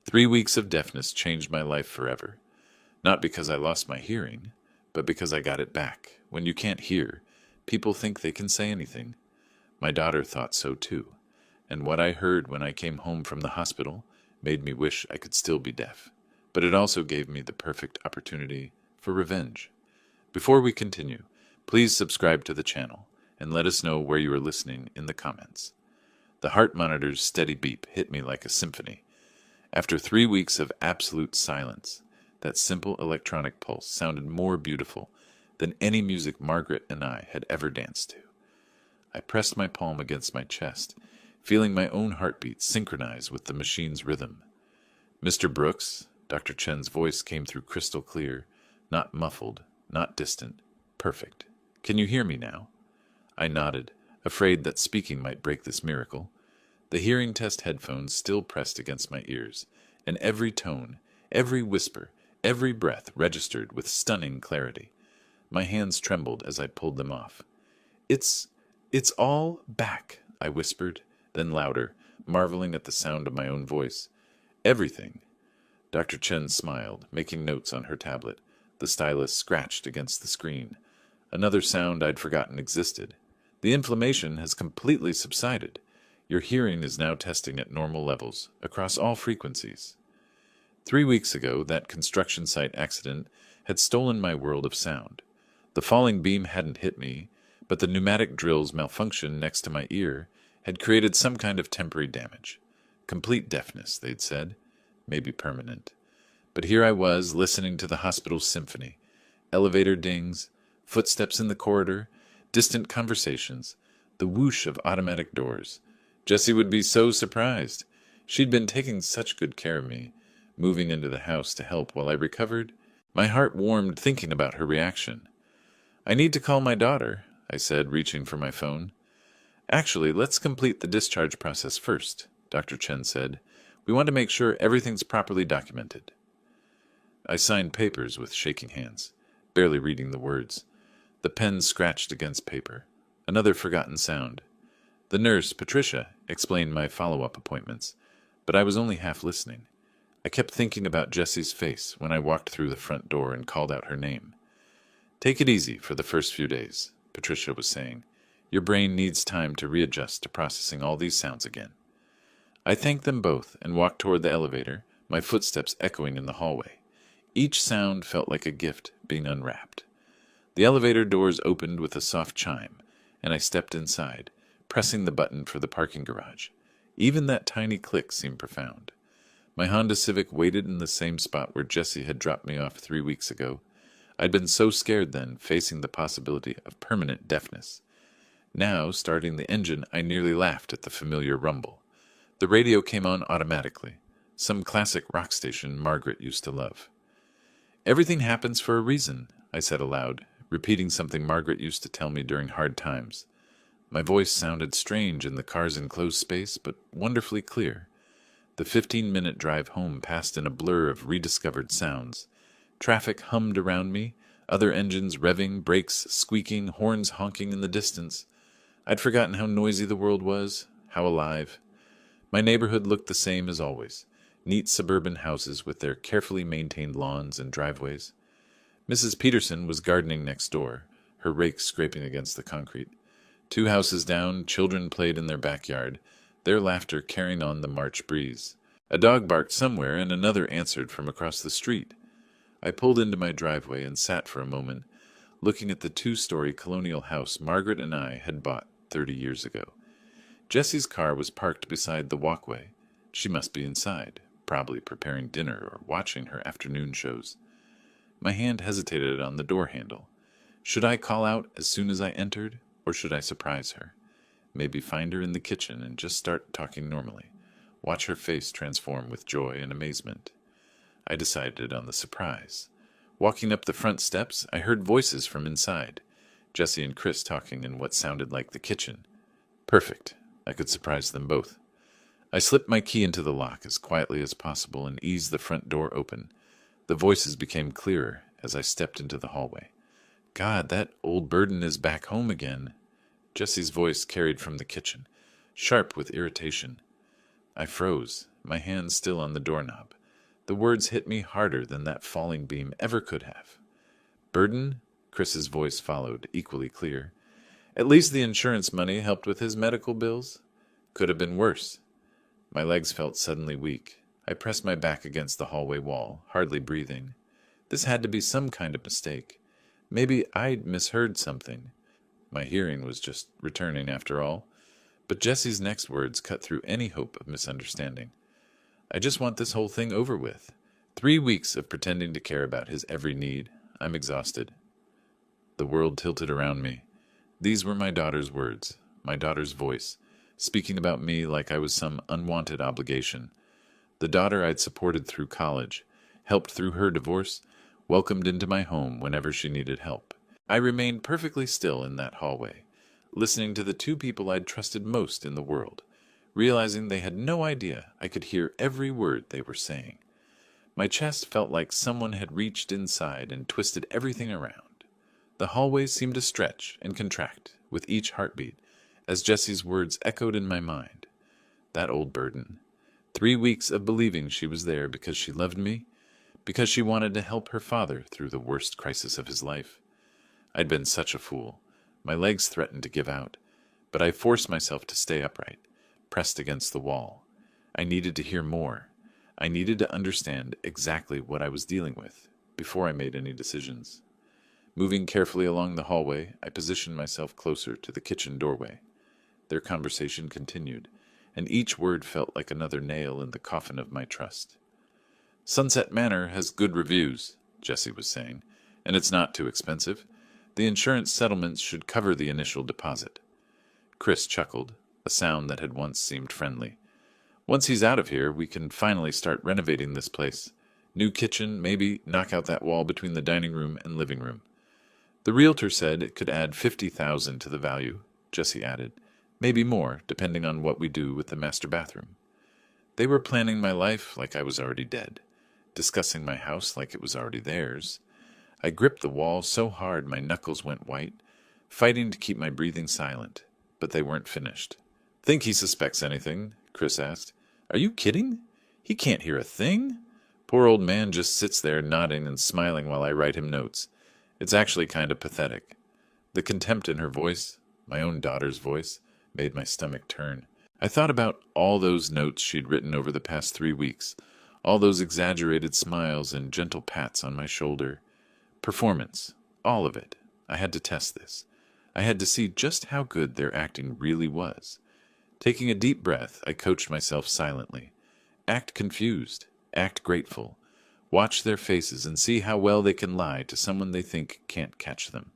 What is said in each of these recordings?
3 weeks of deafness changed my life forever. Not because I lost my hearing, but because I got it back. When you can't hear, people think they can say anything. My daughter thought so too, and what I heard when I came home from the hospital made me wish I could still be deaf. But it also gave me the perfect opportunity for revenge. Before we continue, please subscribe to the channel and let us know where you are listening in the comments. The heart monitor's steady beep hit me like a symphony. After 3 weeks of absolute silence, that simple electronic pulse sounded more beautiful than any music Margaret and I had ever danced to. I pressed my palm against my chest, feeling my own heartbeat synchronize with the machine's rhythm. "Mr. Brooks," Dr. Chen's voice came through crystal clear, not muffled, not distant, perfect. "Can you hear me now?" I nodded, afraid that speaking might break this miracle. The hearing test headphones still pressed against my ears, and every tone, every whisper, every breath registered with stunning clarity. My hands trembled as I pulled them off. It's all back," I whispered, then louder, marveling at the sound of my own voice. "Everything." Dr. Chen smiled, making notes on her tablet. The stylus scratched against the screen. Another sound I'd forgotten existed. "The inflammation has completely subsided. Your hearing is now testing at normal levels, across all frequencies." 3 weeks ago, that construction site accident had stolen my world of sound. The falling beam hadn't hit me, but the pneumatic drill's malfunction next to my ear had created some kind of temporary damage. Complete deafness, they'd said. Maybe permanent. But here I was, listening to the hospital's symphony. Elevator dings, footsteps in the corridor, distant conversations, the whoosh of automatic doors. Jessie would be so surprised. She'd been taking such good care of me, moving into the house to help while I recovered. My heart warmed thinking about her reaction. "I need to call my daughter," I said, reaching for my phone. "Actually, let's complete the discharge process first," Dr. Chen said. "We want to make sure everything's properly documented." I signed papers with shaking hands, barely reading the words. The pen scratched against paper. Another forgotten sound. The nurse, Patricia, explained my follow-up appointments, but I was only half listening. I kept thinking about Jessie's face when I walked through the front door and called out her name. "Take it easy for the first few days," Patricia was saying. "Your brain needs time to readjust to processing all these sounds again." I thanked them both and walked toward the elevator, my footsteps echoing in the hallway. Each sound felt like a gift being unwrapped. The elevator doors opened with a soft chime, and I stepped inside, pressing the button for the parking garage. Even that tiny click seemed profound. My Honda Civic waited in the same spot where Jessie had dropped me off 3 weeks ago. I'd been so scared then, facing the possibility of permanent deafness. Now, starting the engine, I nearly laughed at the familiar rumble. The radio came on automatically, some classic rock station Margaret used to love. "Everything happens for a reason," I said aloud, repeating something Margaret used to tell me during hard times. My voice sounded strange in the car's enclosed space, but wonderfully clear. The 15-minute drive home passed in a blur of rediscovered sounds. Traffic hummed around me, other engines revving, brakes squeaking, horns honking in the distance. I'd forgotten how noisy the world was, how alive. My neighborhood looked the same as always, neat suburban houses with their carefully maintained lawns and driveways. Mrs. Peterson was gardening next door, her rake scraping against the concrete. 2 houses down, children played in their backyard, their laughter carrying on the March breeze. A dog barked somewhere, and another answered from across the street. I pulled into my driveway and sat for a moment, looking at the 2-story colonial house Margaret and I had bought 30 years ago. Jessie's car was parked beside the walkway. She must be inside, probably preparing dinner or watching her afternoon shows. My hand hesitated on the door handle. Should I call out as soon as I entered, or should I surprise her? Maybe find her in the kitchen and just start talking normally. Watch her face transform with joy and amazement. I decided on the surprise. Walking up the front steps, I heard voices from inside. Jessie and Chris talking in what sounded like the kitchen. Perfect. I could surprise them both. I slipped my key into the lock as quietly as possible and eased the front door open. The voices became clearer as I stepped into the hallway. "God, that old burden is back home again." Jessie's voice carried from the kitchen, sharp with irritation. I froze, my hand still on the doorknob, The words hit me harder than that falling beam ever could have. Burden? Chris's voice followed, equally clear. At least the insurance money helped with his medical bills. Could have been worse. My legs felt suddenly weak. I pressed my back against the hallway wall, hardly breathing. This had to be some kind of mistake. Maybe I'd misheard something. My hearing was just returning after all. But Jesse's next words cut through any hope of misunderstanding. I just want this whole thing over with. 3 weeks of pretending to care about his every need. I'm exhausted. The world tilted around me. These were my daughter's words, my daughter's voice, speaking about me like I was some unwanted obligation. The daughter I'd supported through college, helped through her divorce, welcomed into my home whenever she needed help. I remained perfectly still in that hallway, listening to the two people I'd trusted most in the world, realizing they had no idea I could hear every word they were saying. My chest felt like someone had reached inside and twisted everything around. The hallway seemed to stretch and contract with each heartbeat as Jesse's words echoed in my mind. That old burden. 3 weeks of believing she was there because she loved me, because she wanted to help her father through the worst crisis of his life. I'd been such a fool. My legs threatened to give out, but I forced myself to stay upright, pressed against the wall. I needed to hear more. I needed to understand exactly what I was dealing with before I made any decisions. Moving carefully along the hallway, I positioned myself closer to the kitchen doorway. Their conversation continued, and each word felt like another nail in the coffin of my trust. Sunset Manor has good reviews, Jesse was saying, and it's not too expensive. The insurance settlements should cover the initial deposit. Chris chuckled, a sound that had once seemed friendly. Once he's out of here, we can finally start renovating this place. New kitchen, maybe knock out that wall between the dining room and living room. The realtor said it could add $50,000 to the value, Jesse added. Maybe more, depending on what we do with the master bathroom. They were planning my life like I was already dead, discussing my house like it was already theirs. I gripped the wall so hard my knuckles went white, fighting to keep my breathing silent, but they weren't finished. Think he suspects anything? Chris asked. Are you kidding? He can't hear a thing. Poor old man just sits there nodding and smiling while I write him notes. It's actually kind of pathetic. The contempt in her voice, my own daughter's voice, made my stomach turn. I thought about all those notes she'd written over the past 3 weeks, all those exaggerated smiles and gentle pats on my shoulder. Performance, all of it. I had to test this. I had to see just how good their acting really was. Taking a deep breath, I coached myself silently. Act confused, act grateful. Watch their faces and see how well they can lie to someone they think can't catch them.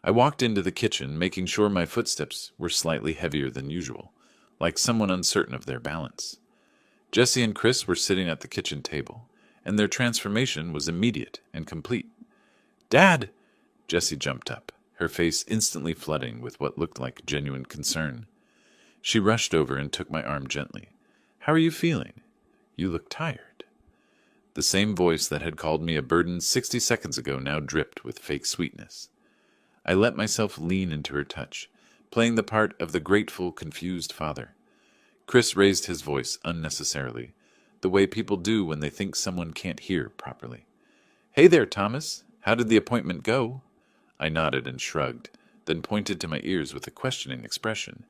I walked into the kitchen, making sure my footsteps were slightly heavier than usual, like someone uncertain of their balance. Jesse and Chris were sitting at the kitchen table, and their transformation was immediate and complete. "Dad!" Jessie jumped up, her face instantly flooding with what looked like genuine concern. She rushed over and took my arm gently. "How are you feeling? You look tired." The same voice that had called me a burden 60 seconds ago now dripped with fake sweetness. I let myself lean into her touch, playing the part of the grateful, confused father. Chris raised his voice unnecessarily, the way people do when they think someone can't hear properly. "Hey there, Thomas. How did the appointment go?" I nodded and shrugged, then pointed to my ears with a questioning expression.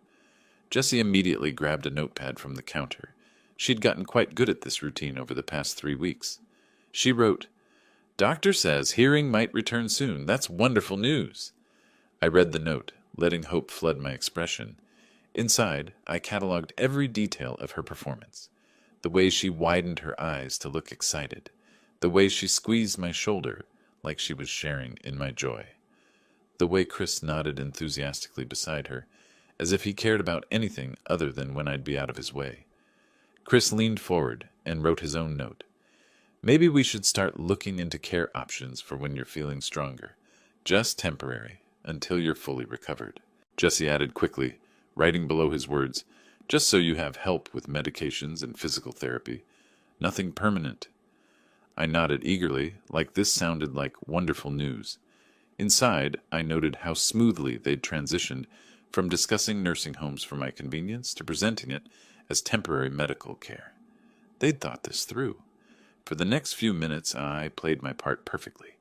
Jessie immediately grabbed a notepad from the counter. She'd gotten quite good at this routine over the past 3 weeks. She wrote, "Doctor says hearing might return soon. That's wonderful news." I read the note, letting hope flood my expression. Inside, I cataloged every detail of her performance. The way she widened her eyes to look excited. The way she squeezed my shoulder like she was sharing in my joy. The way Chris nodded enthusiastically beside her, as if he cared about anything other than when I'd be out of his way. Chris leaned forward and wrote his own note. "Maybe we should start looking into care options for when you're feeling stronger. Just temporary, until you're fully recovered." Jesse added quickly, writing below his words, "Just so you have help with medications and physical therapy. Nothing permanent." I nodded eagerly, like this sounded like wonderful news. Inside, I noted how smoothly they'd transitioned from discussing nursing homes for my convenience to presenting it as temporary medical care. They'd thought this through. For the next few minutes, I played my part perfectly.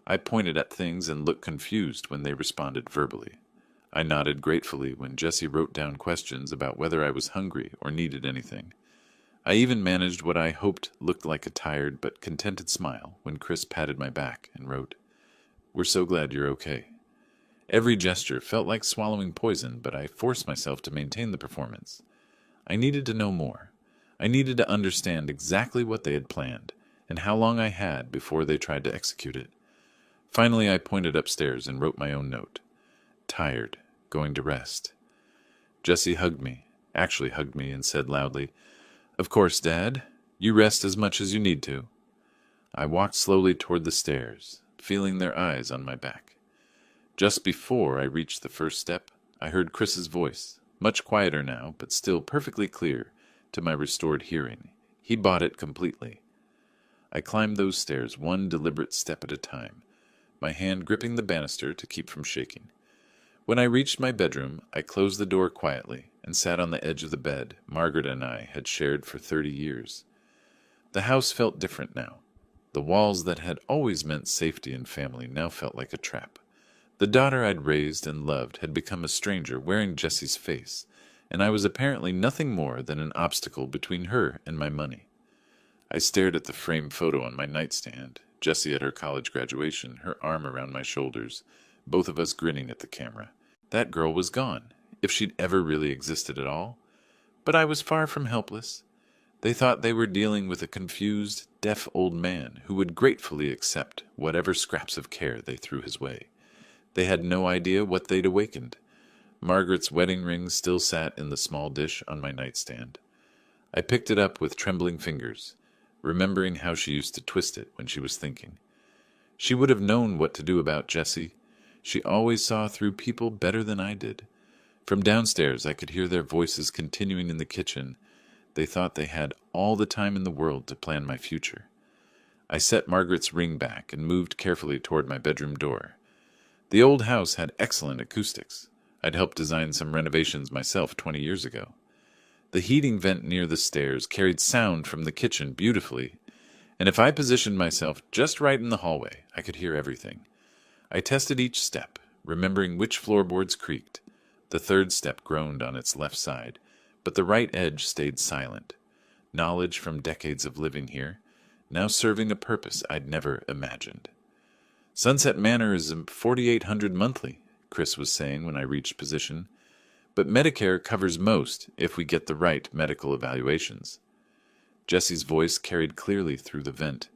I pointed at things and looked confused when they responded verbally. I nodded gratefully when Jessie wrote down questions about whether I was hungry or needed anything. I even managed what I hoped looked like a tired but contented smile when Chris patted my back and wrote, "We're so glad you're okay." Every gesture felt like swallowing poison, but I forced myself to maintain the performance. I needed to know more. I needed to understand exactly what they had planned and how long I had before they tried to execute it. Finally, I pointed upstairs and wrote my own note. Tired, going to rest. Jessie actually hugged me and said loudly, "Of course, Dad. You rest as much as you need to." I walked slowly toward the stairs, feeling their eyes on my back. Just before I reached the first step, I heard Chris's voice, much quieter now, but still perfectly clear to my restored hearing. He bought it completely. I climbed those stairs one deliberate step at a time, my hand gripping the banister to keep from shaking. When I reached my bedroom, I closed the door quietly and sat on the edge of the bed Margaret and I had shared for 30 years. The house felt different now. The walls that had always meant safety and family now felt like a trap. The daughter I'd raised and loved had become a stranger wearing Jessie's face, and I was apparently nothing more than an obstacle between her and my money. I stared at the framed photo on my nightstand, Jessie at her college graduation, her arm around my shoulders, both of us grinning at the camera. That girl was gone, if she'd ever really existed at all. But I was far from helpless. They thought they were dealing with a confused, deaf old man who would gratefully accept whatever scraps of care they threw his way. They had no idea what they'd awakened. Margaret's wedding ring still sat in the small dish on my nightstand. I picked it up with trembling fingers, remembering how she used to twist it when she was thinking. She would have known what to do about Jessie. She always saw through people better than I did. From downstairs, I could hear their voices continuing in the kitchen. They thought they had all the time in the world to plan my future. I set Margaret's ring back and moved carefully toward my bedroom door. The old house had excellent acoustics. I'd helped design some renovations myself 20 years ago. The heating vent near the stairs carried sound from the kitchen beautifully, and if I positioned myself just right in the hallway, I could hear everything. I tested each step, remembering which floorboards creaked. The third step groaned on its left side, but the right edge stayed silent. Knowledge from decades of living here, now serving a purpose I'd never imagined. "Sunset Manor is $4,800 monthly," Chris was saying when I reached position, "but Medicare covers most if we get the right medical evaluations." Jessie's voice carried clearly through the vent.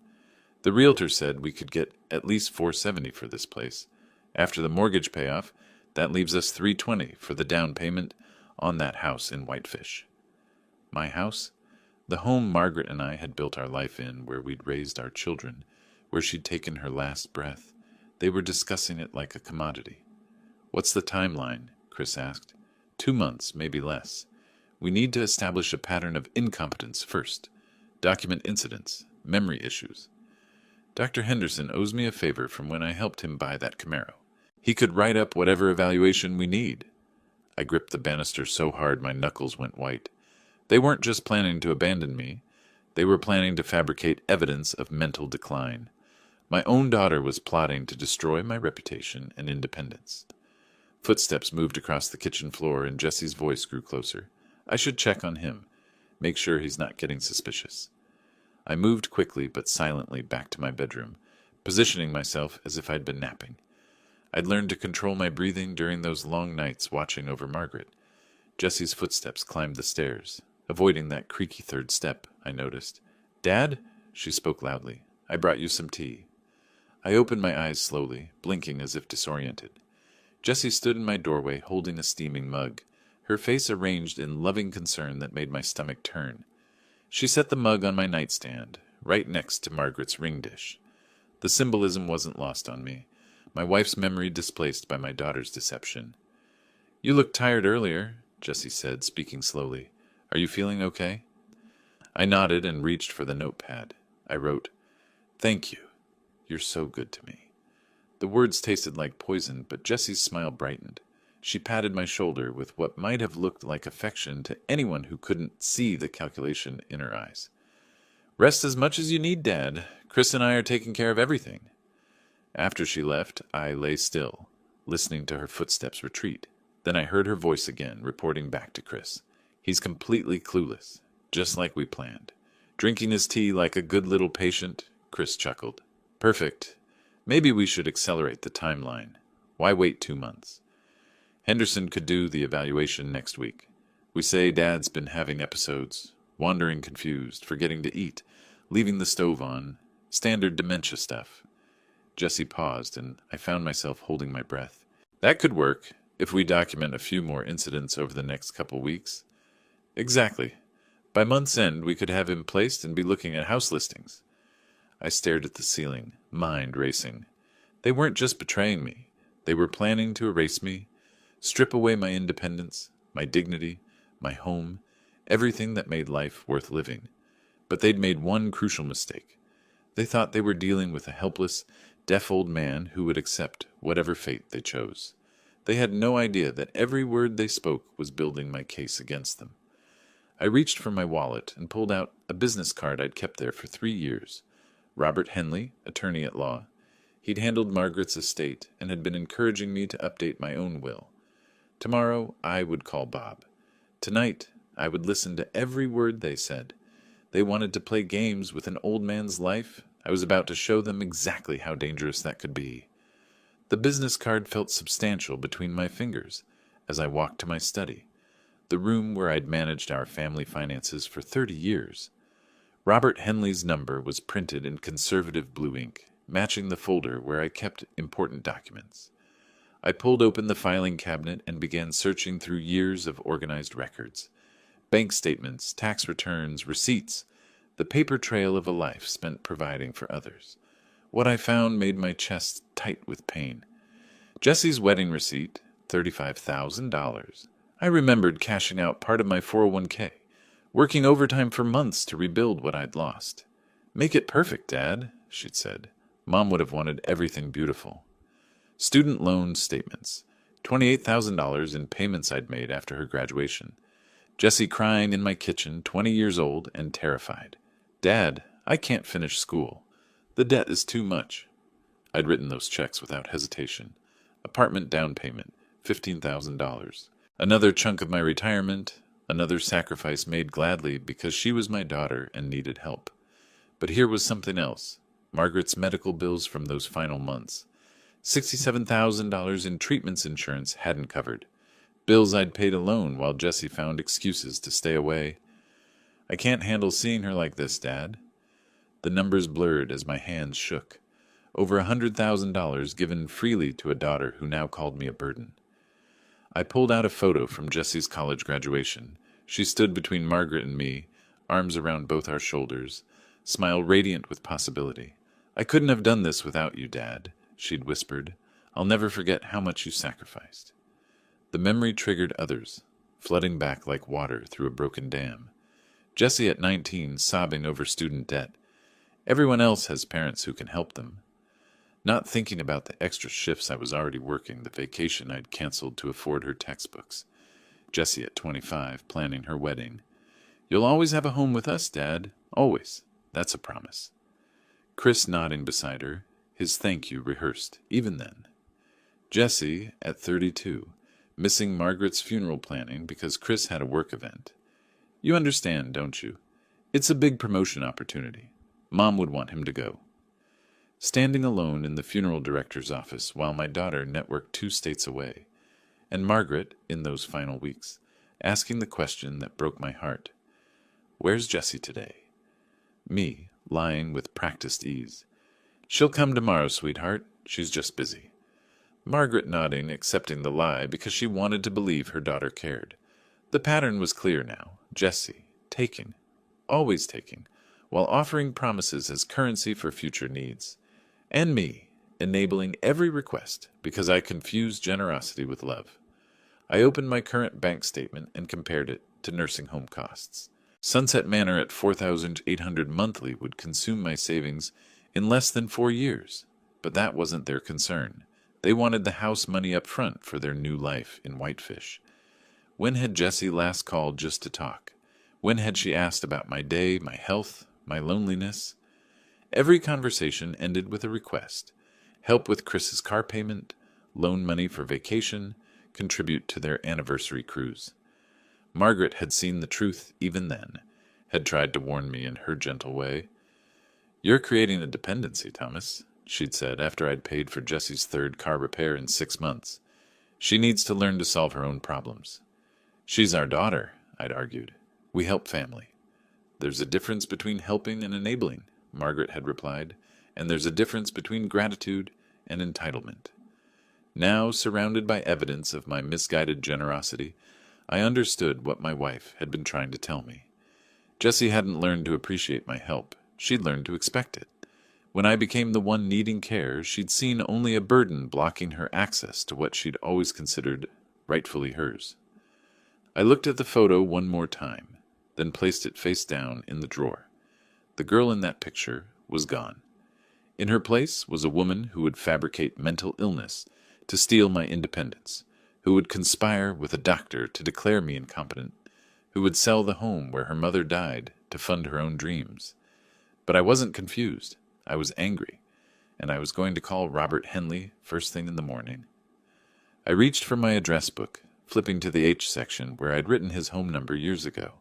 "The realtor said we could get at least $470 for this place. After the mortgage payoff, that leaves us $320 for the down payment on that house in Whitefish." My house? The home Margaret and I had built our life in, where we'd raised our children, where she'd taken her last breath. They were discussing it like a commodity. "What's the timeline?" Chris asked. 2 months, maybe less. We need to establish a pattern of incompetence first. Document incidents, memory issues. Dr. Henderson owes me a favor from when I helped him buy that Camaro. He could write up whatever evaluation we need. I gripped the banister so hard my knuckles went white. They weren't just planning to abandon me. They were planning to fabricate evidence of mental decline. My own daughter was plotting to destroy my reputation and independence. Footsteps moved across the kitchen floor, and Jessie's voice grew closer. I should check on him, make sure he's not getting suspicious. I moved quickly but silently back to my bedroom, positioning myself as if I'd been napping. I'd learned to control my breathing during those long nights watching over Margaret. Jessie's footsteps climbed the stairs. Avoiding that creaky third step, I noticed. "Dad?" She spoke loudly. "I brought you some tea." I opened my eyes slowly, blinking as if disoriented. Jessie stood in my doorway holding a steaming mug, her face arranged in loving concern that made my stomach turn. She set the mug on my nightstand, right next to Margaret's ring dish. The symbolism wasn't lost on me, my wife's memory displaced by my daughter's deception. "You looked tired earlier," Jessie said, speaking slowly. "Are you feeling okay?" I nodded and reached for the notepad. I wrote, "Thank you. You're so good to me." The words tasted like poison, but Jessie's smile brightened. She patted my shoulder with what might have looked like affection to anyone who couldn't see the calculation in her eyes. Rest as much as you need, Dad. Chris and I are taking care of everything. After she left, I lay still, listening to her footsteps retreat. Then I heard her voice again, reporting back to Chris. He's completely clueless, just like we planned. Drinking his tea like a good little patient, Chris chuckled. Perfect. Maybe we should accelerate the timeline. Why wait 2 months? Henderson could do the evaluation next week. We say Dad's been having episodes, wandering confused, forgetting to eat, leaving the stove on, standard dementia stuff. Jesse paused, and I found myself holding my breath. That could work, if we document a few more incidents over the next couple weeks. Exactly. By month's end, we could have him placed and be looking at house listings. I stared at the ceiling, mind racing. They weren't just betraying me. They were planning to erase me, strip away my independence, my dignity, my home, everything that made life worth living. But they'd made one crucial mistake. They thought they were dealing with a helpless, deaf old man who would accept whatever fate they chose. They had no idea that every word they spoke was building my case against them. I reached for my wallet and pulled out a business card I'd kept there for 3 years. Robert Henley, attorney at law. He'd handled Margaret's estate and had been encouraging me to update my own will. Tomorrow, I would call Bob. Tonight, I would listen to every word they said. They wanted to play games with an old man's life. I was about to show them exactly how dangerous that could be. The business card felt substantial between my fingers as I walked to my study, the room where I'd managed our family finances for 30 years. Robert Henley's number was printed in conservative blue ink, matching the folder where I kept important documents. I pulled open the filing cabinet and began searching through years of organized records. Bank statements, tax returns, receipts, the paper trail of a life spent providing for others. What I found made my chest tight with pain. Jesse's wedding receipt, $35,000. I remembered cashing out part of my 401k, working overtime for months to rebuild what I'd lost. Make it perfect, Dad, she'd said. Mom would have wanted everything beautiful. Student loan statements, $28,000 in payments I'd made after her graduation. Jesse crying in my kitchen, 20 years old and terrified. Dad, I can't finish school. The debt is too much. I'd written those checks without hesitation. Apartment down payment, $15,000. Another chunk of my retirement, another sacrifice made gladly because she was my daughter and needed help. But here was something else. Margaret's medical bills from those final months. $67,000 in treatments insurance hadn't covered. Bills I'd paid alone while Jessie found excuses to stay away. I can't handle seeing her like this, Dad. The numbers blurred as my hands shook. Over $100,000 given freely to a daughter who now called me a burden. I pulled out a photo from Jessie's college graduation. She stood between Margaret and me, arms around both our shoulders, smile radiant with possibility. I couldn't have done this without you, Dad, she'd whispered. I'll never forget how much you sacrificed. The memory triggered others, flooding back like water through a broken dam. Jessie at 19, sobbing over student debt. Everyone else has parents who can help them. Not thinking about the extra shifts I was already working, the vacation I'd canceled to afford her textbooks. Jessie at 25, planning her wedding. You'll always have a home with us, Dad. Always. That's a promise. Chris nodding beside her, his thank you rehearsed, even then. Jessie at 32, missing Margaret's funeral planning because Chris had a work event. You understand, don't you? It's a big promotion opportunity. Mom would want him to go. Standing alone in the funeral director's office while my daughter networked 2 states away, and Margaret, in those final weeks, asking the question that broke my heart. Where's Jessie today? Me, lying with practiced ease. She'll come tomorrow, sweetheart. She's just busy. Margaret nodding, accepting the lie because she wanted to believe her daughter cared. The pattern was clear now. Jessie, taking, always taking, while offering promises as currency for future needs. And me, enabling every request because I confused generosity with love. I opened my current bank statement and compared it to nursing home costs. Sunset Manor at $4,800 monthly would consume my savings in less than 4 years, but that wasn't their concern. They wanted the house money up front for their new life in Whitefish. When had Jessie last called just to talk? When had she asked about my day, my health, my loneliness. Every conversation ended with a request: help with Chris's car payment, loan money for vacation, contribute to their anniversary cruise. Margaret had seen the truth even then, had tried to warn me in her gentle way. "You're creating a dependency, Thomas," she'd said after I'd paid for Jessie's third car repair in 6 months. "She needs to learn to solve her own problems." "She's our daughter," I'd argued. "We help family." "There's a difference between helping and enabling," Margaret had replied, "and there's a difference between gratitude and entitlement." Now, surrounded by evidence of my misguided generosity, I understood what my wife had been trying to tell me. Jessie hadn't learned to appreciate my help. She'd learned to expect it. When I became the one needing care, she'd seen only a burden blocking her access to what she'd always considered rightfully hers. I looked at the photo one more time, then placed it face down in the drawer. The girl in that picture was gone. In her place was a woman who would fabricate mental illness to steal my independence, who would conspire with a doctor to declare me incompetent, who would sell the home where her mother died to fund her own dreams. But I wasn't confused. I was angry, and I was going to call Robert Henley first thing in the morning. I reached for my address book, flipping to the H section where I'd written his home number years ago.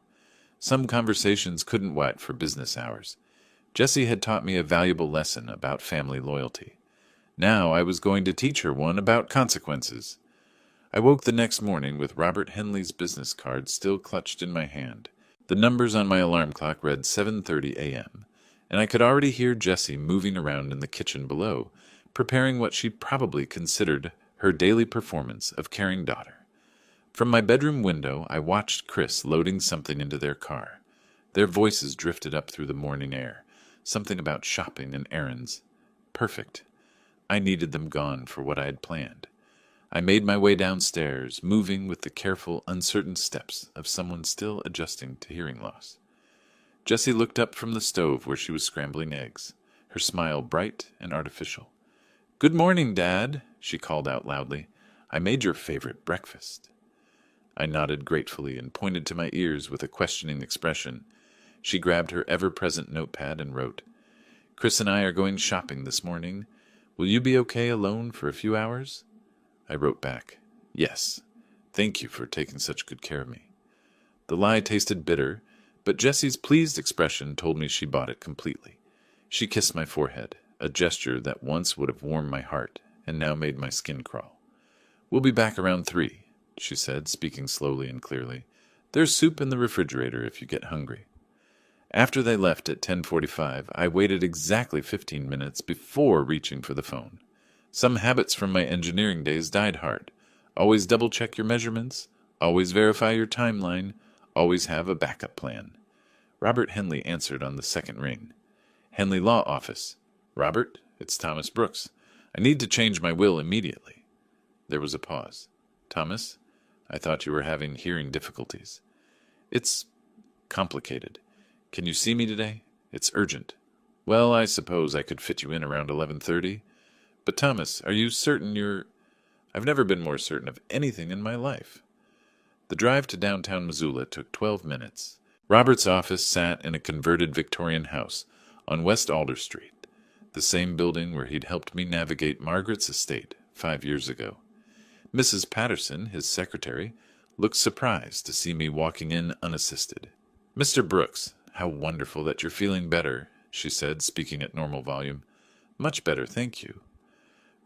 Some conversations couldn't wait for business hours. Jessie had taught me a valuable lesson about family loyalty. Now I was going to teach her one about consequences. I woke the next morning with Robert Henley's business card still clutched in my hand. The numbers on my alarm clock read 7:30 a.m., and I could already hear Jessie moving around in the kitchen below, preparing what she probably considered her daily performance of caring daughter. From my bedroom window, I watched Chris loading something into their car. Their voices drifted up through the morning air, something about shopping and errands. Perfect. I needed them gone for what I had planned. I made my way downstairs, moving with the careful, uncertain steps of someone still adjusting to hearing loss. Jessie looked up from the stove where she was scrambling eggs, her smile bright and artificial. "Good morning, Dad," she called out loudly. "I made your favorite breakfast." I nodded gratefully and pointed to my ears with a questioning expression. She grabbed her ever-present notepad and wrote, "Chris and I are going shopping this morning. Will you be okay alone for a few hours?" I wrote back, "Yes. Thank you for taking such good care of me." The lie tasted bitter, but Jessie's pleased expression told me she bought it completely. She kissed my forehead, a gesture that once would have warmed my heart and now made my skin crawl. "We'll be back around 3, she said, speaking slowly and clearly. "There's soup in the refrigerator if you get hungry." After they left at 10:45, I waited exactly 15 minutes before reaching for the phone. Some habits from my engineering days died hard. Always double-check your measurements, always verify your timeline, always have a backup plan. Robert Henley answered on the second ring. "Henley Law Office." "Robert, it's Thomas Brooks. I need to change my will immediately." There was a pause. "Thomas, I thought you were having hearing difficulties." "It's complicated. Can you see me today? It's urgent." "Well, I suppose I could fit you in around 11:30. But Thomas, are you certain you're—" "I've never been more certain of anything in my life." The drive to downtown Missoula took 12 minutes. Robert's office sat in a converted Victorian house on West Alder Street, the same building where he'd helped me navigate Margaret's estate 5 years ago. Mrs. Patterson, his secretary, looked surprised to see me walking in unassisted. "Mr. Brooks, how wonderful that you're feeling better," she said, speaking at normal volume. "Much better, thank you."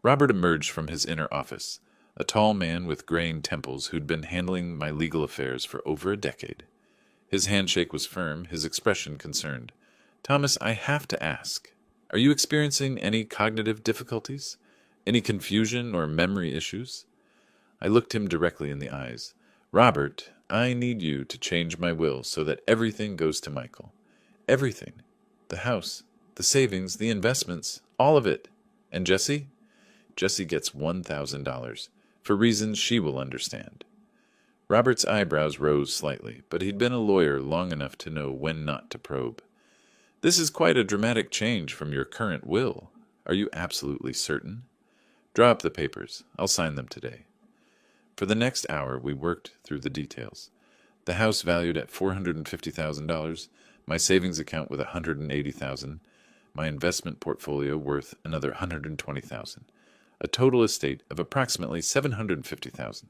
Robert emerged from his inner office, a tall man with graying temples who'd been handling my legal affairs for over a decade. His handshake was firm, his expression concerned. "Thomas, I have to ask, are you experiencing any cognitive difficulties? Any confusion or memory issues?" I looked him directly in the eyes. "Robert, I need you to change my will so that everything goes to Michael. Everything. The house, the savings, the investments, all of it. And Jessie? Jessie gets $1,000, for reasons she will understand." Robert's eyebrows rose slightly, but he'd been a lawyer long enough to know when not to probe. "This is quite a dramatic change from your current will. Are you absolutely certain?" "Draw up the papers. I'll sign them today." For the next hour, we worked through the details. The house valued at $450,000, my savings account with $180,000, my investment portfolio worth another $120,000, a total estate of approximately $750,000.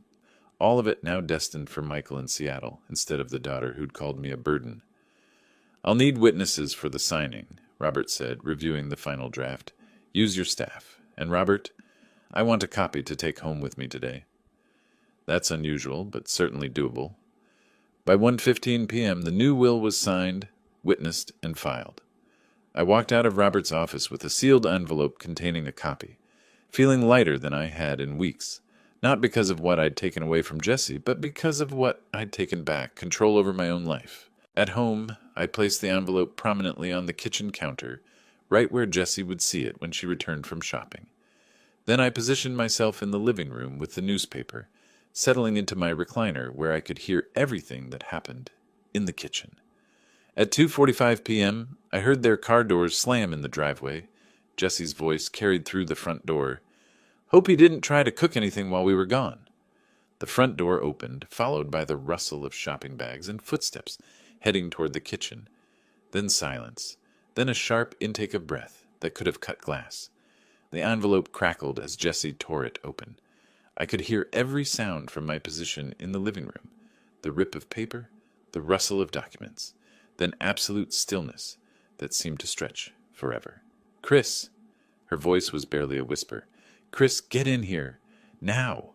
All of it now destined for Michael in Seattle instead of the daughter who'd called me a burden. "I'll need witnesses for the signing," Robert said, reviewing the final draft. "Use your staff. And Robert, I want a copy to take home with me today." That's unusual, but certainly doable. By 1:15 p.m., the new will was signed, witnessed, and filed. I walked out of Robert's office with a sealed envelope containing a copy, feeling lighter than I had in weeks, not because of what I'd taken away from Jessie, but because of what I'd taken back, control over my own life. At home, I placed the envelope prominently on the kitchen counter, right where Jessie would see it when she returned from shopping. Then I positioned myself in the living room with the newspaper, settling into my recliner where I could hear everything that happened in the kitchen. At 2:45 p.m., I heard their car doors slam in the driveway. Jessie's voice carried through the front door. "Hope he didn't try to cook anything while we were gone." The front door opened, followed by the rustle of shopping bags and footsteps heading toward the kitchen. Then silence. Then a sharp intake of breath that could have cut glass. The envelope crackled as Jessie tore it open. I could hear every sound from my position in the living room. The rip of paper, the rustle of documents, then absolute stillness that seemed to stretch forever. "Chris!" Her voice was barely a whisper. "Chris, get in here. Now!"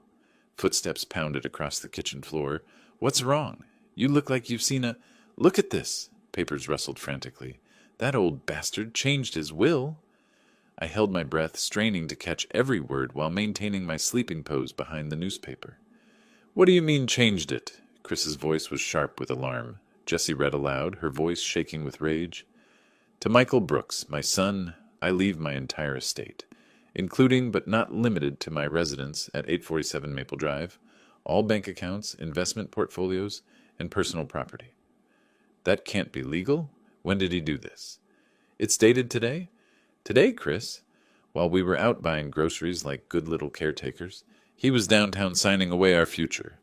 Footsteps pounded across the kitchen floor. "What's wrong? You look like you've seen a... Look at this!" Papers rustled frantically. "That old bastard changed his will." I held my breath, straining to catch every word while maintaining my sleeping pose behind the newspaper. "What do you mean, changed it?" Chris's voice was sharp with alarm. Jessie read aloud, her voice shaking with rage. "To Michael Brooks, my son, I leave my entire estate, including but not limited to my residence at 847 Maple Drive, all bank accounts, investment portfolios, and personal property." "That can't be legal. When did he do this?" "It's dated today." "Today, Chris?" "While we were out buying groceries like good little caretakers, he was downtown signing away our future."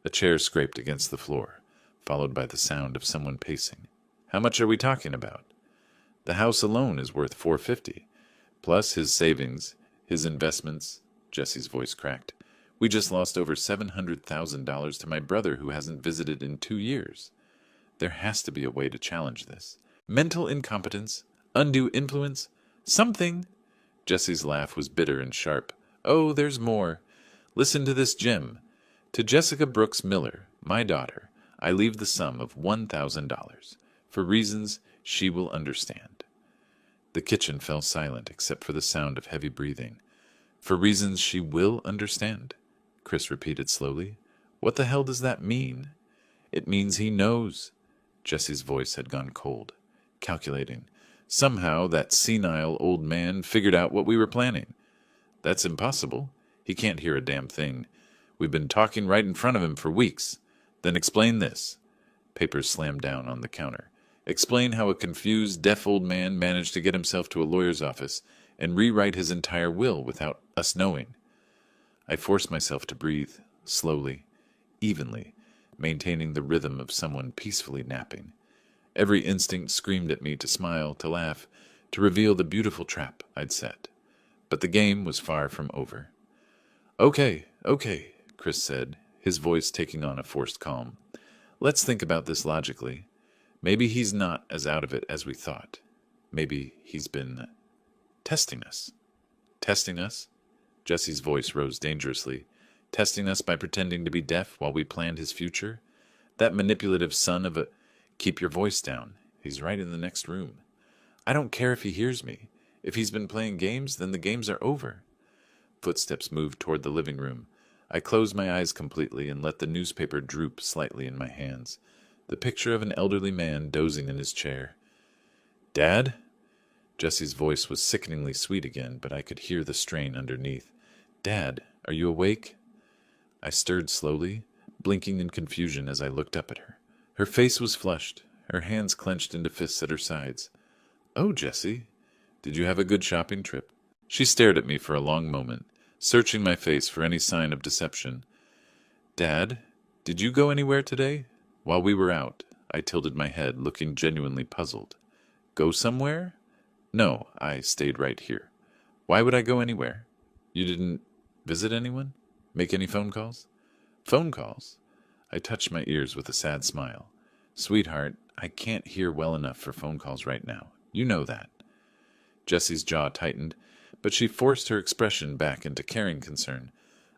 A chair scraped against the floor, followed by the sound of someone pacing. "How much are we talking about?" "The house alone is worth $450, plus his savings, his investments." Jessie's voice cracked. "We just lost over $700,000 to my brother who hasn't visited in 2 years. There has to be a way to challenge this. Mental incompetence, undue influence, something." Jessie's laugh was bitter and sharp. "Oh, there's more. Listen to this gem. To Jessica Brooks Miller, my daughter, I leave the sum of $1,000, for reasons she will understand." The kitchen fell silent except for the sound of heavy breathing. "For reasons she will understand," Chris repeated slowly. "What the hell does that mean?" "It means he knows." Jessie's voice had gone cold, calculating. "Somehow that senile old man figured out what we were planning." "That's impossible. He can't hear a damn thing. We've been talking right in front of him for weeks. Then explain this." Papers slammed down on the counter. "Explain how a confused, deaf old man managed to get himself to a lawyer's office and rewrite his entire will without us knowing." I forced myself to breathe, slowly, evenly, maintaining the rhythm of someone peacefully napping. Every instinct screamed at me to smile, to laugh, to reveal the beautiful trap I'd set. But the game was far from over. Okay, Chris said, his voice taking on a forced calm. "Let's think about this logically. Maybe he's not as out of it as we thought. Maybe he's been testing us." "Testing us?" Jessie's voice rose dangerously. "Testing us by pretending to be deaf while we planned his future? That manipulative son of a—" "Keep your voice down. He's right in the next room." "I don't care if he hears me. If he's been playing games, then the games are over." Footsteps moved toward the living room. I closed my eyes completely and let the newspaper droop slightly in my hands. The picture of an elderly man dozing in his chair. "Dad?" Jessie's voice was sickeningly sweet again, but I could hear the strain underneath. "Dad, are you awake?" I stirred slowly, blinking in confusion as I looked up at her. Her face was flushed, her hands clenched into fists at her sides. "Oh, Jessie, did you have a good shopping trip?" She stared at me for a long moment, searching my face for any sign of deception. "Dad, did you go anywhere today? While we were out, I tilted my head, looking genuinely puzzled. Go somewhere? No, I stayed right here. Why would I go anywhere? You didn't visit anyone? Make any phone calls? Phone calls? I touched my ears with a sad smile. Sweetheart, I can't hear well enough for phone calls right now. You know that. Jessie's jaw tightened, but she forced her expression back into caring concern.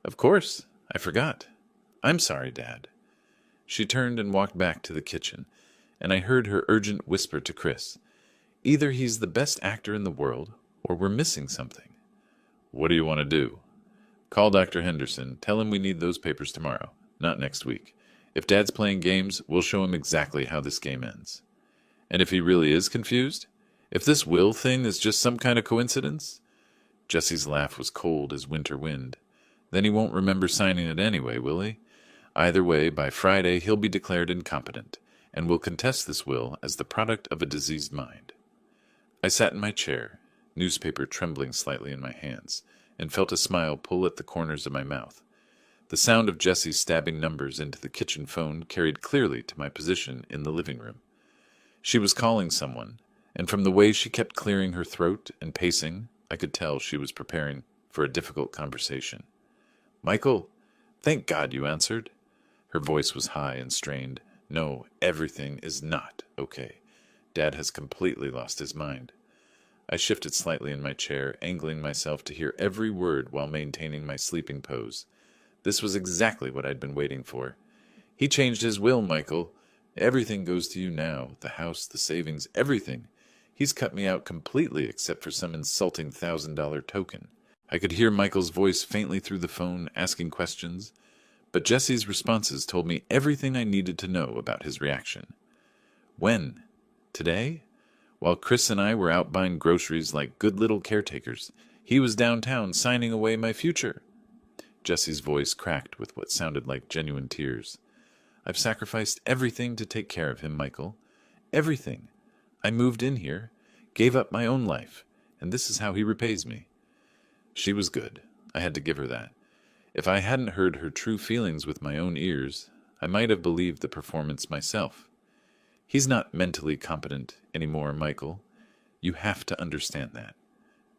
Of course, I forgot. I'm sorry, Dad. She turned and walked back to the kitchen, and I heard her urgent whisper to Chris. Either he's the best actor in the world, or we're missing something. What do you want to do? Call Dr. Henderson. Tell him we need those papers tomorrow, not next week. If Dad's playing games, we'll show him exactly how this game ends. And if he really is confused? If this will thing is just some kind of coincidence? Jessie's laugh was cold as winter wind. Then he won't remember signing it anyway, will he? Either way, by Friday he'll be declared incompetent, and will contest this will as the product of a diseased mind. I sat in my chair, newspaper trembling slightly in my hands, and felt a smile pull at the corners of my mouth. The sound of Jessie stabbing numbers into the kitchen phone carried clearly to my position in the living room. She was calling someone, and from the way she kept clearing her throat and pacing, I could tell she was preparing for a difficult conversation. Michael, thank God you answered. Her voice was high and strained. No, everything is not okay. Dad has completely lost his mind. I shifted slightly in my chair, angling myself to hear every word while maintaining my sleeping pose. This was exactly what I'd been waiting for. He changed his will, Michael. Everything goes to you now. The house, the savings, everything. He's cut me out completely except for some insulting $1,000 token. I could hear Michael's voice faintly through the phone, asking questions, but Jessie's responses told me everything I needed to know about his reaction. When? Today? While Chris and I were out buying groceries like good little caretakers, he was downtown signing away my future. Jessie's voice cracked with what sounded like genuine tears. I've sacrificed everything to take care of him, Michael. Everything. I moved in here, gave up my own life, and this is how he repays me. She was good. I had to give her that. If I hadn't heard her true feelings with my own ears, I might have believed the performance myself. He's not mentally competent anymore, Michael. You have to understand that.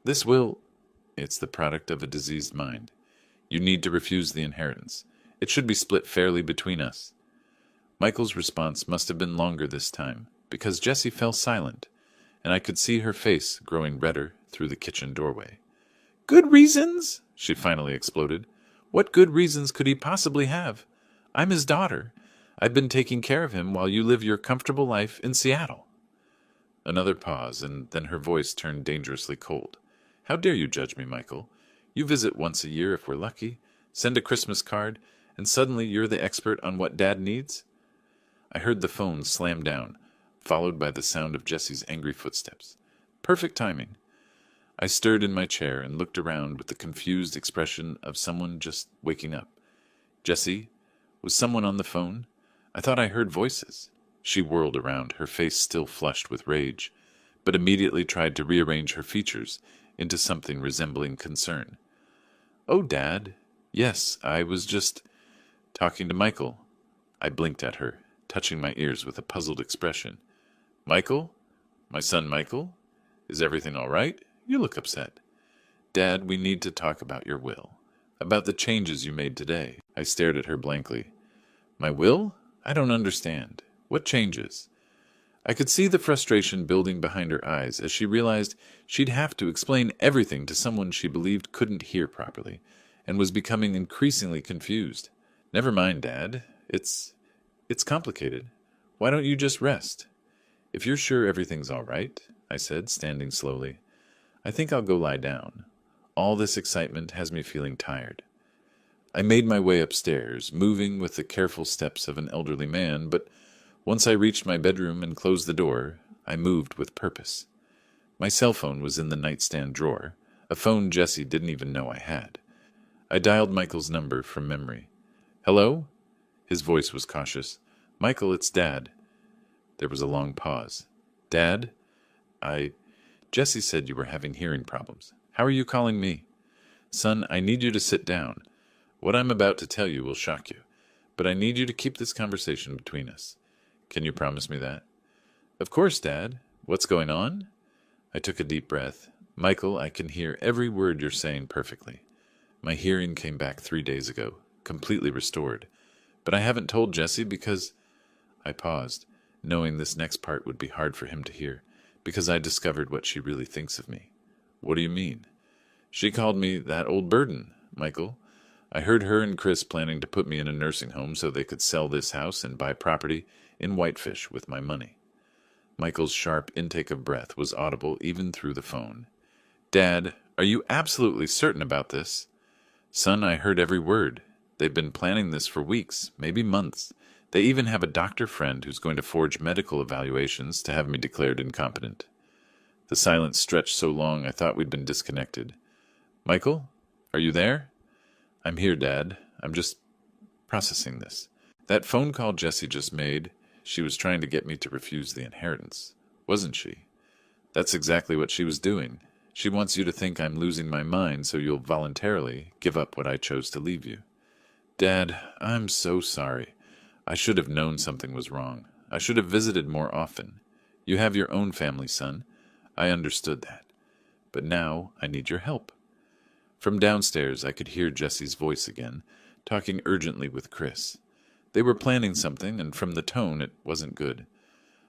This will... It's the product of a diseased mind. You need to refuse the inheritance. It should be split fairly between us. Michael's response must have been longer this time, because Jessie fell silent, and I could see her face growing redder through the kitchen doorway. Good reasons? She finally exploded. What good reasons could he possibly have? I'm his daughter. I've been taking care of him while you live your comfortable life in Seattle. Another pause, and then her voice turned dangerously cold. How dare you judge me, Michael? You visit once a year if we're lucky, send a Christmas card, and suddenly you're the expert on what Dad needs? I heard the phone slam down, followed by the sound of Jessie's angry footsteps. Perfect timing. I stirred in my chair and looked around with the confused expression of someone just waking up. Jessie? Was someone on the phone? I thought I heard voices. She whirled around, her face still flushed with rage, but immediately tried to rearrange her features into something resembling concern. Oh, Dad. Yes, I was just talking to Michael. I blinked at her, touching my ears with a puzzled expression. Michael? My son Michael? Is everything all right? You look upset. Dad, we need to talk about your will. About the changes you made today. I stared at her blankly. My will? I don't understand. What changes? I could see the frustration building behind her eyes as she realized she'd have to explain everything to someone she believed couldn't hear properly, and was becoming increasingly confused. Never mind, Dad. It's complicated. Why don't you just rest? If you're sure everything's all right, I said, standing slowly, I think I'll go lie down. All this excitement has me feeling tired. I made my way upstairs, moving with the careful steps of an elderly man, but once I reached my bedroom and closed the door, I moved with purpose. My cell phone was in the nightstand drawer, a phone Jessie didn't even know I had. I dialed Michael's number from memory. Hello? His voice was cautious. Michael, it's Dad. There was a long pause. Dad? Jessie said you were having hearing problems. How are you calling me? Son, I need you to sit down. What I'm about to tell you will shock you, but I need you to keep this conversation between us. Can you promise me that? Of course, Dad. What's going on? I took a deep breath. Michael, I can hear every word you're saying perfectly. My hearing came back 3 days ago, completely restored. But I haven't told Jesse because... I paused, knowing this next part would be hard for him to hear, because I discovered what she really thinks of me. What do you mean? She called me that old burden, Michael. I heard her and Chris planning to put me in a nursing home so they could sell this house and buy property in Whitefish with my money. Michael's sharp intake of breath was audible even through the phone. Dad, are you absolutely certain about this? Son, I heard every word. They've been planning this for weeks, maybe months. They even have a doctor friend who's going to forge medical evaluations to have me declared incompetent. The silence stretched so long I thought we'd been disconnected. Michael, are you there? I'm here, Dad. I'm just processing this. That phone call Jessie just made, she was trying to get me to refuse the inheritance, wasn't she? That's exactly what she was doing. She wants you to think I'm losing my mind so you'll voluntarily give up what I chose to leave you. Dad, I'm so sorry. I should have known something was wrong. I should have visited more often. You have your own family, son. I understood that. But now I need your help. From downstairs I could hear Jessie's voice again, talking urgently with Chris. They were planning something, and from the tone it wasn't good.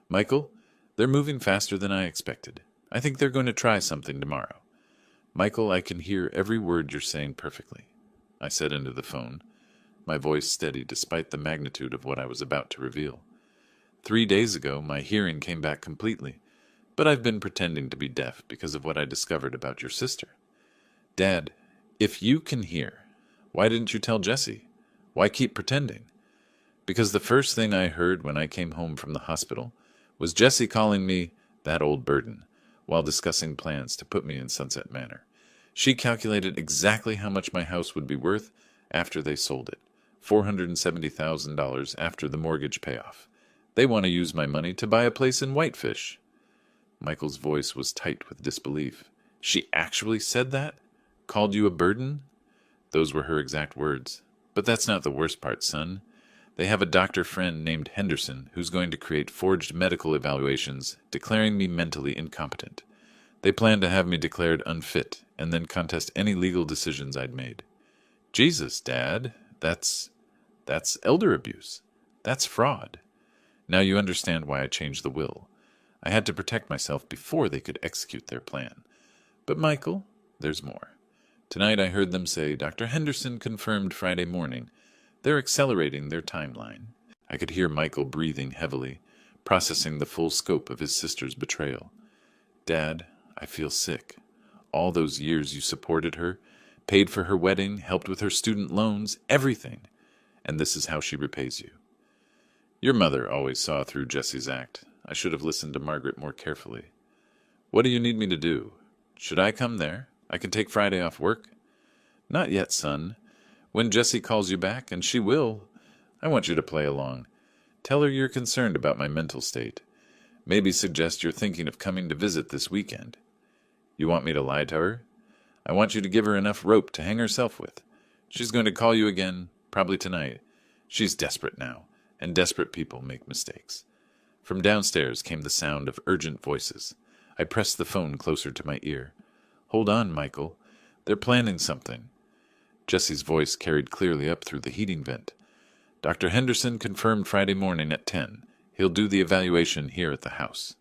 Michael, they're moving faster than I expected. I think they're going to try something tomorrow. Michael, I can hear every word you're saying perfectly, I said into the phone, my voice steady despite the magnitude of what I was about to reveal. 3 days ago, my hearing came back completely, but I've been pretending to be deaf because of what I discovered about your sister. Dad, if you can hear, why didn't you tell Jessie? Why keep pretending? Because the first thing I heard when I came home from the hospital was Jessie calling me that old burden while discussing plans to put me in Sunset Manor. She calculated exactly how much my house would be worth after they sold it, $470,000 after the mortgage payoff. They want to use my money to buy a place in Whitefish. Michael's voice was tight with disbelief. She actually said that? Called you a burden? Those were her exact words. But that's not the worst part, son. They have a doctor friend named Henderson who's going to create forged medical evaluations declaring me mentally incompetent. They plan to have me declared unfit and then contest any legal decisions I'd made. Jesus, Dad, that's elder abuse. That's fraud. Now you understand why I changed the will. I had to protect myself before they could execute their plan. But Michael, there's more. Tonight I heard them say Dr. Henderson confirmed Friday morning. They're accelerating their timeline. I could hear Michael breathing heavily, processing the full scope of his sister's betrayal. Dad, I feel sick. All those years you supported her, paid for her wedding, helped with her student loans, everything. And this is how she repays you. Your mother always saw through Jessie's act. I should have listened to Margaret more carefully. What do you need me to do? Should I come there? I can take Friday off work. Not yet, son. When Jessie calls you back, and she will, I want you to play along. Tell her you're concerned about my mental state. Maybe suggest you're thinking of coming to visit this weekend. You want me to lie to her? I want you to give her enough rope to hang herself with. She's going to call you again, probably tonight. She's desperate now, and desperate people make mistakes. From downstairs came the sound of urgent voices. I pressed the phone closer to my ear. Hold on, Michael. They're planning something. Jessie's voice carried clearly up through the heating vent. Dr. Henderson confirmed Friday morning at 10. He'll do the evaluation here at the house.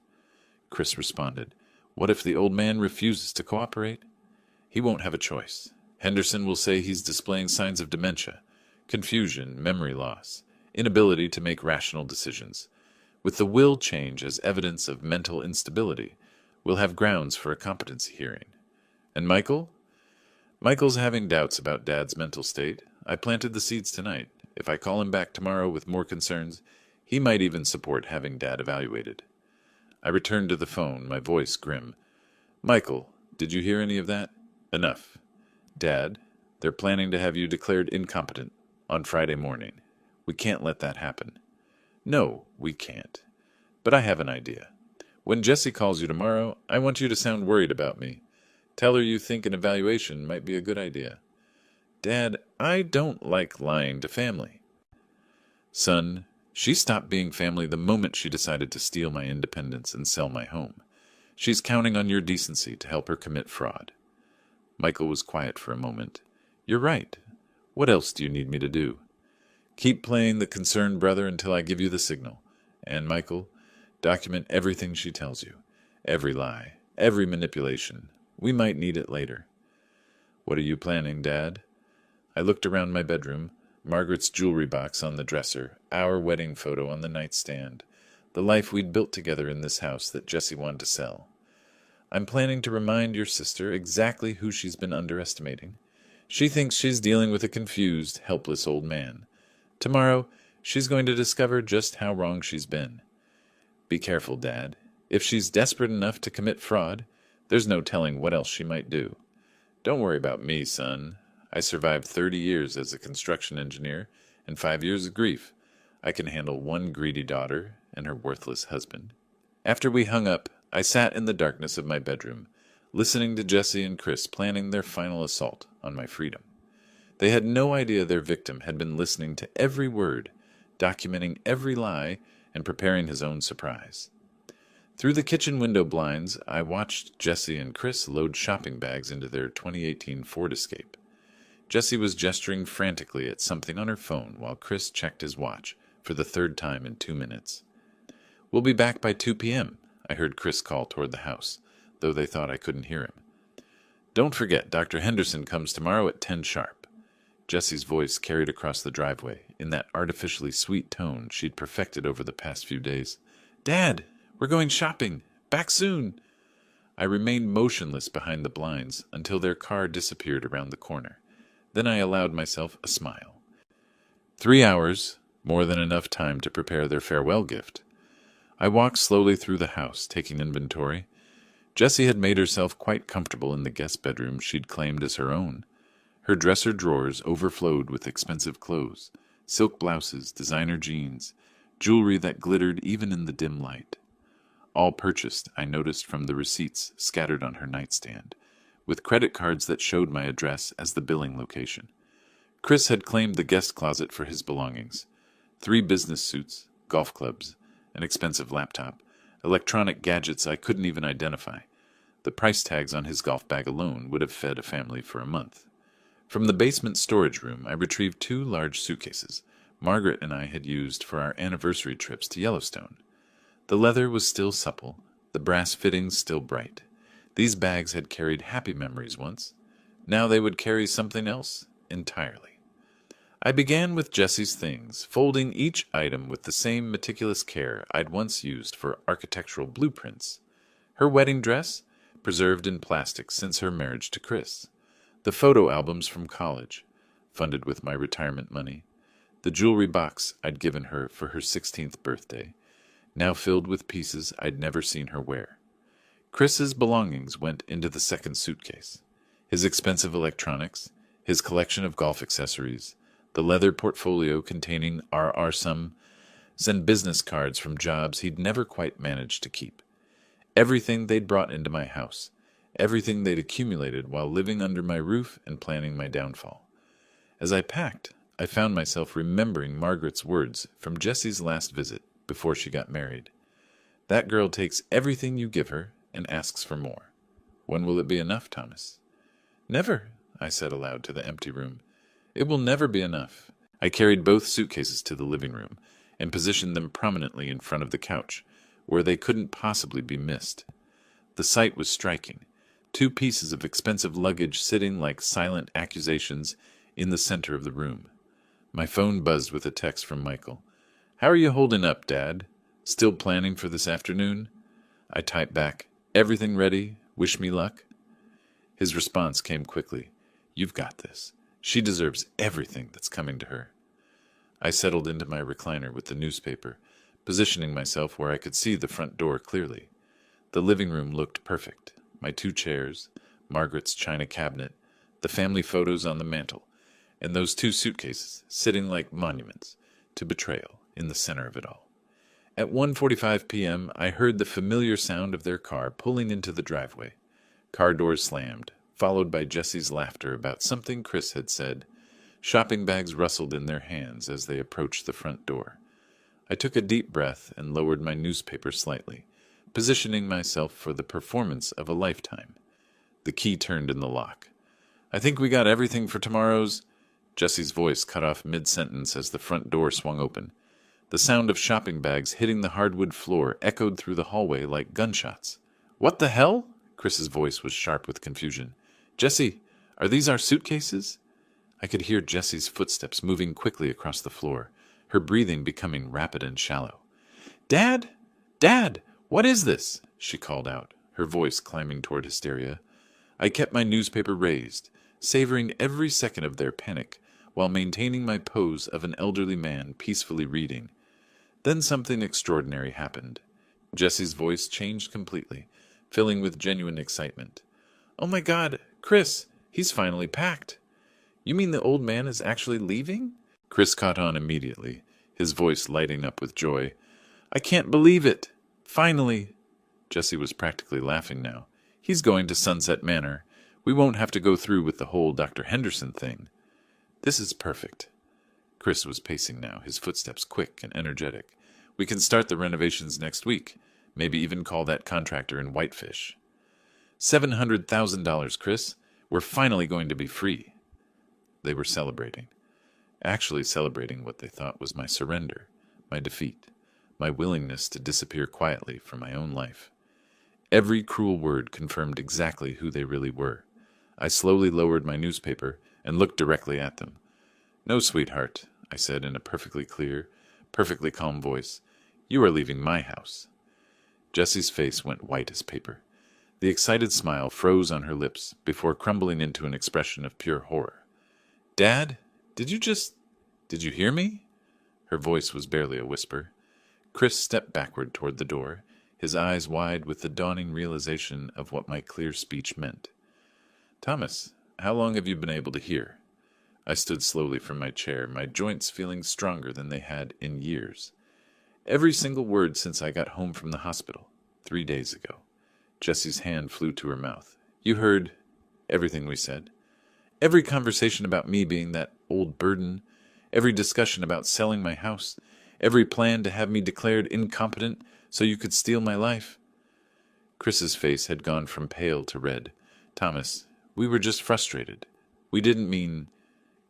Chris responded, What if the old man refuses to cooperate? He won't have a choice. Henderson will say he's displaying signs of dementia, confusion, memory loss, inability to make rational decisions. With the will change as evidence of mental instability, we'll have grounds for a competency hearing. And Michael? Michael's having doubts about Dad's mental state. I planted the seeds tonight. If I call him back tomorrow with more concerns, he might even support having Dad evaluated. I returned to the phone, my voice grim. Michael, did you hear any of that? Enough. Dad, they're planning to have you declared incompetent on Friday morning. We can't let that happen. No, we can't. But I have an idea. When Jessie calls you tomorrow, I want you to sound worried about me. Tell her you think an evaluation might be a good idea. Dad, I don't like lying to family. Son, She stopped being family the moment she decided to steal my independence and sell my home. She's counting on your decency to help her commit fraud." Michael was quiet for a moment. "You're right. What else do you need me to do?" "Keep playing the concerned brother until I give you the signal. And, Michael, document everything she tells you. Every lie, every manipulation. We might need it later." "What are you planning, Dad?" I looked around my bedroom. Margaret's jewelry box on the dresser, our wedding photo on the nightstand, the life we'd built together in this house that Jessie wanted to sell. "I'm planning to remind your sister exactly who she's been underestimating. She thinks she's dealing with a confused, helpless old man. Tomorrow, she's going to discover just how wrong she's been. Be careful, Dad. If she's desperate enough to commit fraud, there's no telling what else she might do. Don't worry about me, son. I survived 30 years as a construction engineer and 5 years of grief. I can handle one greedy daughter and her worthless husband." After we hung up, I sat in the darkness of my bedroom, listening to Jessie and Chris planning their final assault on my freedom. They had no idea their victim had been listening to every word, documenting every lie, and preparing his own surprise. Through the kitchen window blinds, I watched Jessie and Chris load shopping bags into their 2018 Ford Escape. Jessie was gesturing frantically at something on her phone while Chris checked his watch for the third time in 2 minutes. "We'll be back by 2 p.m., I heard Chris call toward the house, though they thought I couldn't hear him. "Don't forget, Dr. Henderson comes tomorrow at 10 sharp. Jessie's voice carried across the driveway in that artificially sweet tone she'd perfected over the past few days. "Dad, we're going shopping. Back soon." I remained motionless behind the blinds until their car disappeared around the corner. Then I allowed myself a smile. 3 hours, more than enough time to prepare their farewell gift. I walked slowly through the house, taking inventory. Jessie had made herself quite comfortable in the guest bedroom she'd claimed as her own. Her dresser drawers overflowed with expensive clothes, silk blouses, designer jeans, jewelry that glittered even in the dim light. All purchased, I noticed from the receipts scattered on her nightstand, with credit cards that showed my address as the billing location. Chris had claimed the guest closet for his belongings. 3 business suits, golf clubs, an expensive laptop, electronic gadgets I couldn't even identify. The price tags on his golf bag alone would have fed a family for a month. From the basement storage room, I retrieved 2 large suitcases Margaret and I had used for our anniversary trips to Yellowstone. The leather was still supple, the brass fittings still bright. These bags had carried happy memories once. Now they would carry something else entirely. I began with Jessie's things, folding each item with the same meticulous care I'd once used for architectural blueprints. Her wedding dress, preserved in plastic since her marriage to Chris. The photo albums from college, funded with my retirement money. The jewelry box I'd given her for her 16th birthday, now filled with pieces I'd never seen her wear. Chris's belongings went into the second suitcase. His expensive electronics, his collection of golf accessories, the leather portfolio containing RR sums and business cards from jobs he'd never quite managed to keep. Everything they'd brought into my house, everything they'd accumulated while living under my roof and planning my downfall. As I packed, I found myself remembering Margaret's words from Jessie's last visit before she got married. "That girl takes everything you give her and asks for more. When will it be enough, Thomas?" "Never," I said aloud to the empty room. "It will never be enough." I carried both suitcases to the living room and positioned them prominently in front of the couch, where they couldn't possibly be missed. The sight was striking. 2 pieces of expensive luggage sitting like silent accusations in the center of the room. My phone buzzed with a text from Michael. "How are you holding up, Dad? Still planning for this afternoon?" I typed back, "Everything ready? Wish me luck?" His response came quickly. "You've got this. She deserves everything that's coming to her." I settled into my recliner with the newspaper, positioning myself where I could see the front door clearly. The living room looked perfect. My 2 chairs, Margaret's china cabinet, the family photos on the mantel, and those 2 suitcases sitting like monuments to betrayal in the center of it all. At 1:45 p.m., I heard the familiar sound of their car pulling into the driveway. Car doors slammed, followed by Jessie's laughter about something Chris had said. Shopping bags rustled in their hands as they approached the front door. I took a deep breath and lowered my newspaper slightly, positioning myself for the performance of a lifetime. The key turned in the lock. "I think we got everything for tomorrow's—" Jesse's voice cut off mid-sentence as the front door swung open. The sound of shopping bags hitting the hardwood floor echoed through the hallway like gunshots. "What the hell?" Chris's voice was sharp with confusion. "Jesse, are these our suitcases?" I could hear Jessie's footsteps moving quickly across the floor, her breathing becoming rapid and shallow. "Dad? Dad, what is this?" she called out, her voice climbing toward hysteria. I kept my newspaper raised, savoring every second of their panic, while maintaining my pose of an elderly man peacefully reading. Then something extraordinary happened. Jessie's voice changed completely, filling with genuine excitement. "Oh my God, Chris, he's finally packed." "You mean the old man is actually leaving?" Chris caught on immediately, his voice lighting up with joy. "I can't believe it! Finally!" Jessie was practically laughing now. "He's going to Sunset Manor. We won't have to go through with the whole Dr. Henderson thing." "This is perfect." Chris was pacing now, his footsteps quick and energetic. "We can start the renovations next week. Maybe even call that contractor in Whitefish. $700,000, Chris. We're finally going to be free." They were celebrating. Actually celebrating what they thought was my surrender, my defeat, my willingness to disappear quietly from my own life. Every cruel word confirmed exactly who they really were. I slowly lowered my newspaper and looked directly at them. "No, sweetheart," I said in a perfectly clear, perfectly calm voice. "You are leaving my house." Jessie's face went white as paper. The excited smile froze on her lips before crumbling into an expression of pure horror. "Dad, did you hear me?" Her voice was barely a whisper. Chris stepped backward toward the door, his eyes wide with the dawning realization of what my clear speech meant. "Thomas, how long have you been able to hear?" I stood slowly from my chair, my joints feeling stronger than they had in years. "Every single word since I got home from the hospital, 3 days ago." Jessie's hand flew to her mouth. "You heard everything we said? Every conversation about me being that old burden, every discussion about selling my house, every plan to have me declared incompetent so you could steal my life." Chris's face had gone from pale to red. "Thomas, we were just frustrated. We didn't mean—"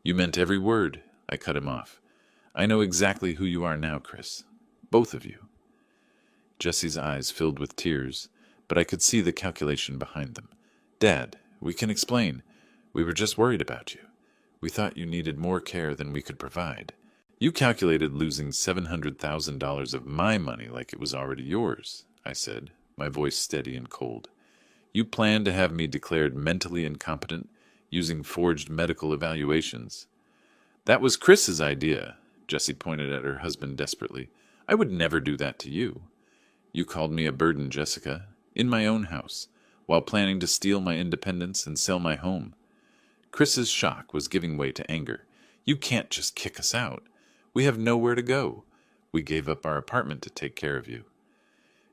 "You meant every word," I cut him off. "I know exactly who you are now, Chris. Both of you." Jessie's eyes filled with tears, but I could see the calculation behind them. "Dad, we can explain. We were just worried about you. We thought you needed more care than we could provide. You calculated losing $700,000 of my money like it was already yours," I said, my voice steady and cold. "You planned to have me declared mentally incompetent using forged medical evaluations." "That was Chris's idea," Jessie pointed at her husband desperately. "I would never do that to you. You called me a burden, Jessica, in my own house, while planning to steal my independence and sell my home." Chris's shock was giving way to anger. "You can't just kick us out. We have nowhere to go. We gave up our apartment to take care of you."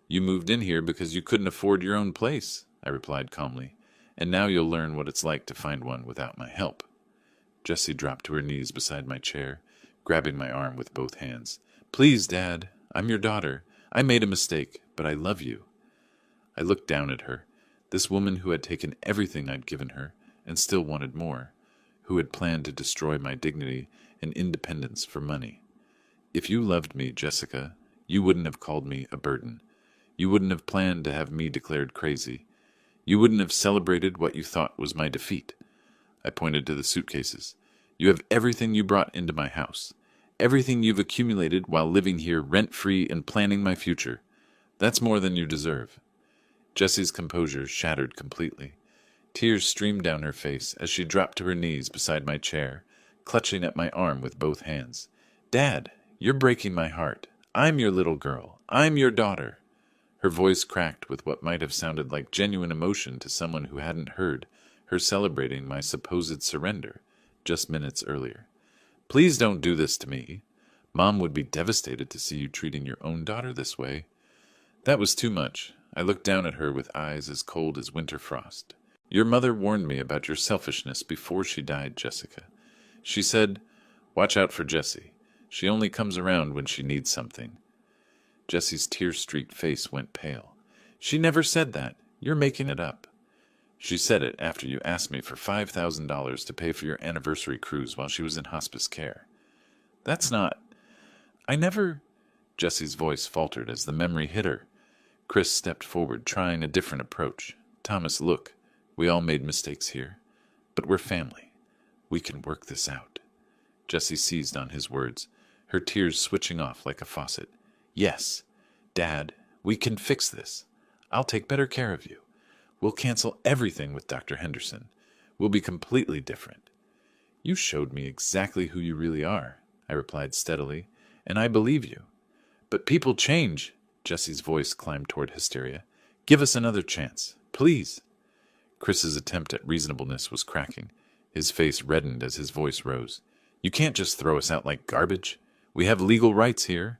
"You moved in here because you couldn't afford your own place," I replied calmly, "and now you'll learn what it's like to find one without my help." Jessie dropped to her knees beside my chair, grabbing my arm with both hands. "Please, Dad, I'm your daughter. I made a mistake, but I love you." I looked down at her, this woman who had taken everything I'd given her, and still wanted more, who had planned to destroy my dignity and independence for money. "If you loved me, Jessica, you wouldn't have called me a burden. You wouldn't have planned to have me declared crazy. You wouldn't have celebrated what you thought was my defeat." I pointed to the suitcases. "You have everything you brought into my house, everything you've accumulated while living here rent-free and planning my future. That's more than you deserve." Jessie's composure shattered completely. Tears streamed down her face as she dropped to her knees beside my chair, clutching at my arm with both hands. "Dad, you're breaking my heart. I'm your little girl. I'm your daughter." Her voice cracked with what might have sounded like genuine emotion to someone who hadn't heard her celebrating my supposed surrender just minutes earlier. "Please don't do this to me. Mom would be devastated to see you treating your own daughter this way." That was too much. I looked down at her with eyes as cold as winter frost. "Your mother warned me about your selfishness before she died, Jessica. She said, 'Watch out for Jessie. She only comes around when she needs something. Jessie's tear-streaked face went pale. She never said that. You're making it up. She said it after you asked me for $5,000 to pay for your anniversary cruise while she was in hospice care. That's not... I never... Jessie's voice faltered as the memory hit her. Chris stepped forward, trying a different approach. Thomas, look, we all made mistakes here. But we're family. We can work this out. Jessie seized on his words, her tears switching off like a faucet. Yes, Dad, we can fix this. I'll take better care of you. We'll cancel everything with Dr. Henderson. We'll be completely different. You showed me exactly who you really are, I replied steadily, and I believe you. But people change. Jessie's voice climbed toward hysteria. Give us another chance, please. Chris's attempt at reasonableness was cracking. His face reddened as his voice rose. You can't just throw us out like garbage. We have legal rights here.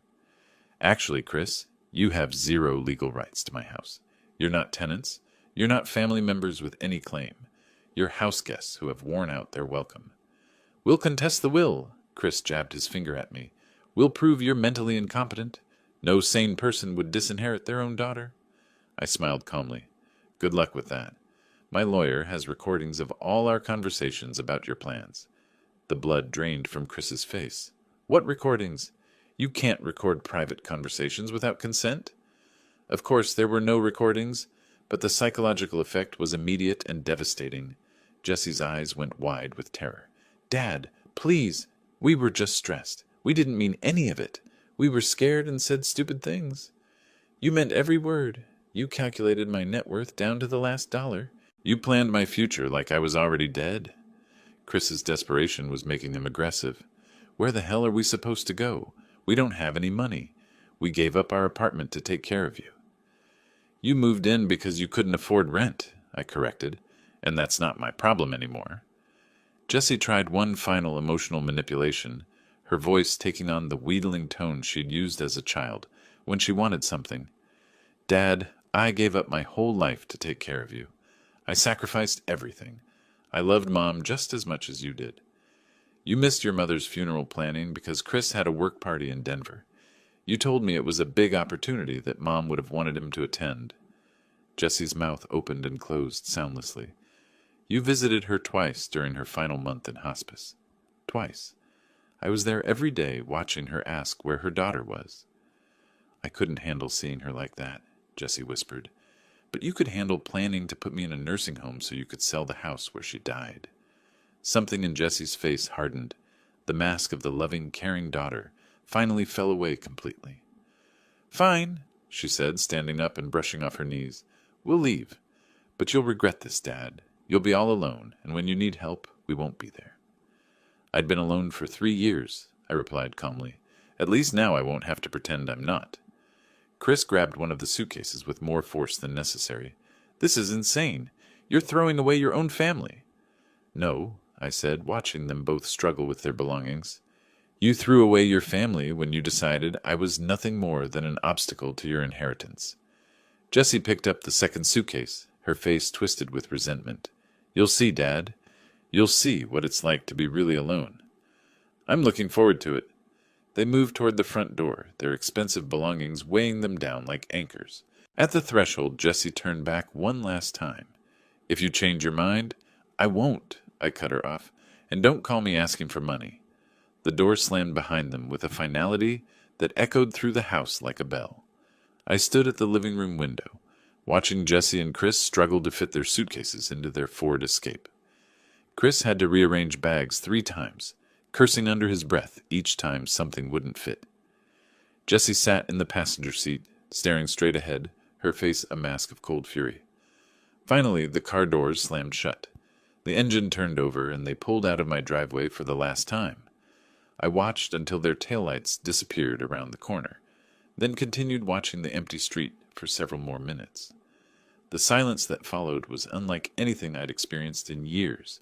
Actually, Chris, you have 0 legal rights to my house. You're not tenants. You're not family members with any claim. You're house guests who have worn out their welcome. We'll contest the will. Chris jabbed his finger at me. We'll prove you're mentally incompetent. No sane person would disinherit their own daughter. I smiled calmly. Good luck with that. My lawyer has recordings of all our conversations about your plans. The blood drained from Chris's face. What recordings? You can't record private conversations without consent. Of course, there were no recordings, but the psychological effect was immediate and devastating. Jessie's eyes went wide with terror. Dad, please. We were just stressed. We didn't mean any of it. We were scared and said stupid things. You meant every word. You calculated my net worth down to the last dollar. You planned my future like I was already dead. Chris's desperation was making him aggressive. Where the hell are we supposed to go? We don't have any money. We gave up our apartment to take care of you. You moved in because you couldn't afford rent, I corrected, and that's not my problem anymore. Jessie tried one final emotional manipulation, her voice taking on the wheedling tone she'd used as a child when she wanted something. Dad, I gave up my whole life to take care of you. I sacrificed everything. I loved Mom just as much as you did. You missed your mother's funeral planning because Chris had a work party in Denver. You told me it was a big opportunity that Mom would have wanted him to attend. Jessie's mouth opened and closed soundlessly. You visited her twice during her final month in hospice. Twice. I was there every day watching her ask where her daughter was. I couldn't handle seeing her like that, Jessie whispered. But you could handle planning to put me in a nursing home so you could sell the house where she died. Something in Jessie's face hardened. The mask of the loving, caring daughter finally fell away completely. Fine, she said, standing up and brushing off her knees. We'll leave. But you'll regret this, Dad. You'll be all alone, and when you need help, we won't be there. I'd been alone for 3 years, I replied calmly. At least now I won't have to pretend I'm not. Chris grabbed one of the suitcases with more force than necessary. This is insane. You're throwing away your own family. No, I said, watching them both struggle with their belongings. You threw away your family when you decided I was nothing more than an obstacle to your inheritance. Jessie picked up the second suitcase, her face twisted with resentment. You'll see, Dad. You'll see what it's like to be really alone. I'm looking forward to it. They moved toward the front door, their expensive belongings weighing them down like anchors. At the threshold, Jessie turned back one last time. If you change your mind, I won't, I cut her off, and don't call me asking for money. The door slammed behind them with a finality that echoed through the house like a bell. I stood at the living room window, watching Jessie and Chris struggle to fit their suitcases into their Ford Escape. Chris had to rearrange bags 3 times, cursing under his breath each time something wouldn't fit. Jessie sat in the passenger seat, staring straight ahead, her face a mask of cold fury. Finally, the car doors slammed shut. The engine turned over, and they pulled out of my driveway for the last time. I watched until their taillights disappeared around the corner, then continued watching the empty street for several more minutes. The silence that followed was unlike anything I'd experienced in years.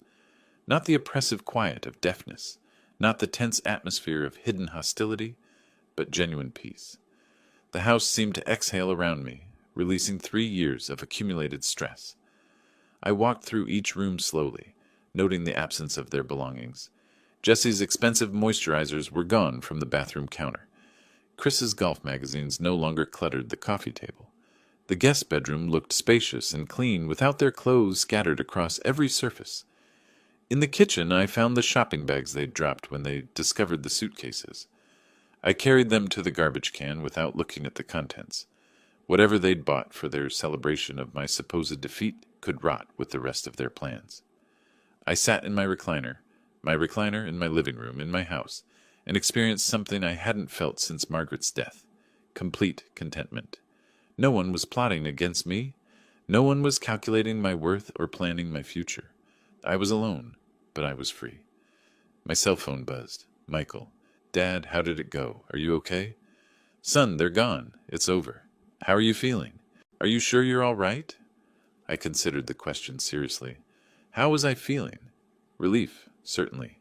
Not the oppressive quiet of deafness, not the tense atmosphere of hidden hostility, but genuine peace. The house seemed to exhale around me, releasing 3 years of accumulated stress. I walked through each room slowly, noting the absence of their belongings. Jessie's expensive moisturizers were gone from the bathroom counter. Chris's golf magazines no longer cluttered the coffee table. The guest bedroom looked spacious and clean without their clothes scattered across every surface. In the kitchen, I found the shopping bags they'd dropped when they discovered the suitcases. I carried them to the garbage can without looking at the contents. Whatever they'd bought for their celebration of my supposed defeat could rot with the rest of their plans. I sat in my recliner in my living room in my house, and experienced something I hadn't felt since Margaret's death: complete contentment. No one was plotting against me. No one was calculating my worth or planning my future. I was alone, but I was free. My cell phone buzzed. Michael. Dad, how did it go? Are you okay? Son, they're gone. It's over. How are you feeling? Are you sure you're all right? I considered the question seriously. How was I feeling? Relief, certainly.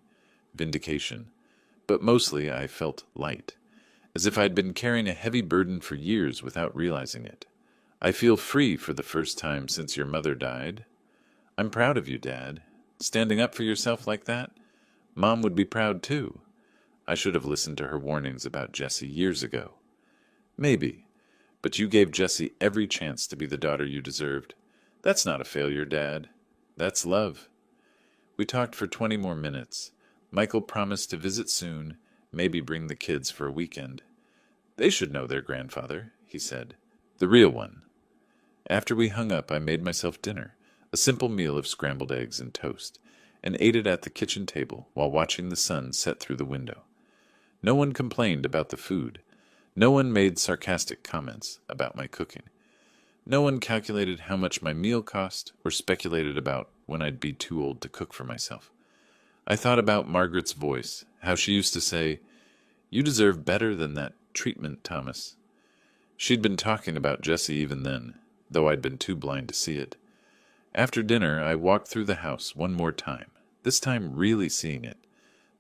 Vindication. But mostly I felt light, as if I'd been carrying a heavy burden for years without realizing it. I feel free for the first time since your mother died. I'm proud of you, Dad. Standing up for yourself like that? Mom would be proud too. I should have listened to her warnings about Jessie years ago. Maybe, but you gave Jessie every chance to be the daughter you deserved. That's not a failure, Dad. That's love. We talked for 20 more minutes. Michael promised to visit soon, maybe bring the kids for a weekend. They should know their grandfather, he said. The real one. After we hung up, I made myself dinner, a simple meal of scrambled eggs and toast, and ate it at the kitchen table while watching the sun set through the window. No one complained about the food. No one made sarcastic comments about my cooking. No one calculated how much my meal cost or speculated about when I'd be too old to cook for myself. I thought about Margaret's voice, how she used to say, "You deserve better than that treatment, Thomas." She'd been talking about Jessie even then, though I'd been too blind to see it. After dinner, I walked through the house one more time, this time really seeing it.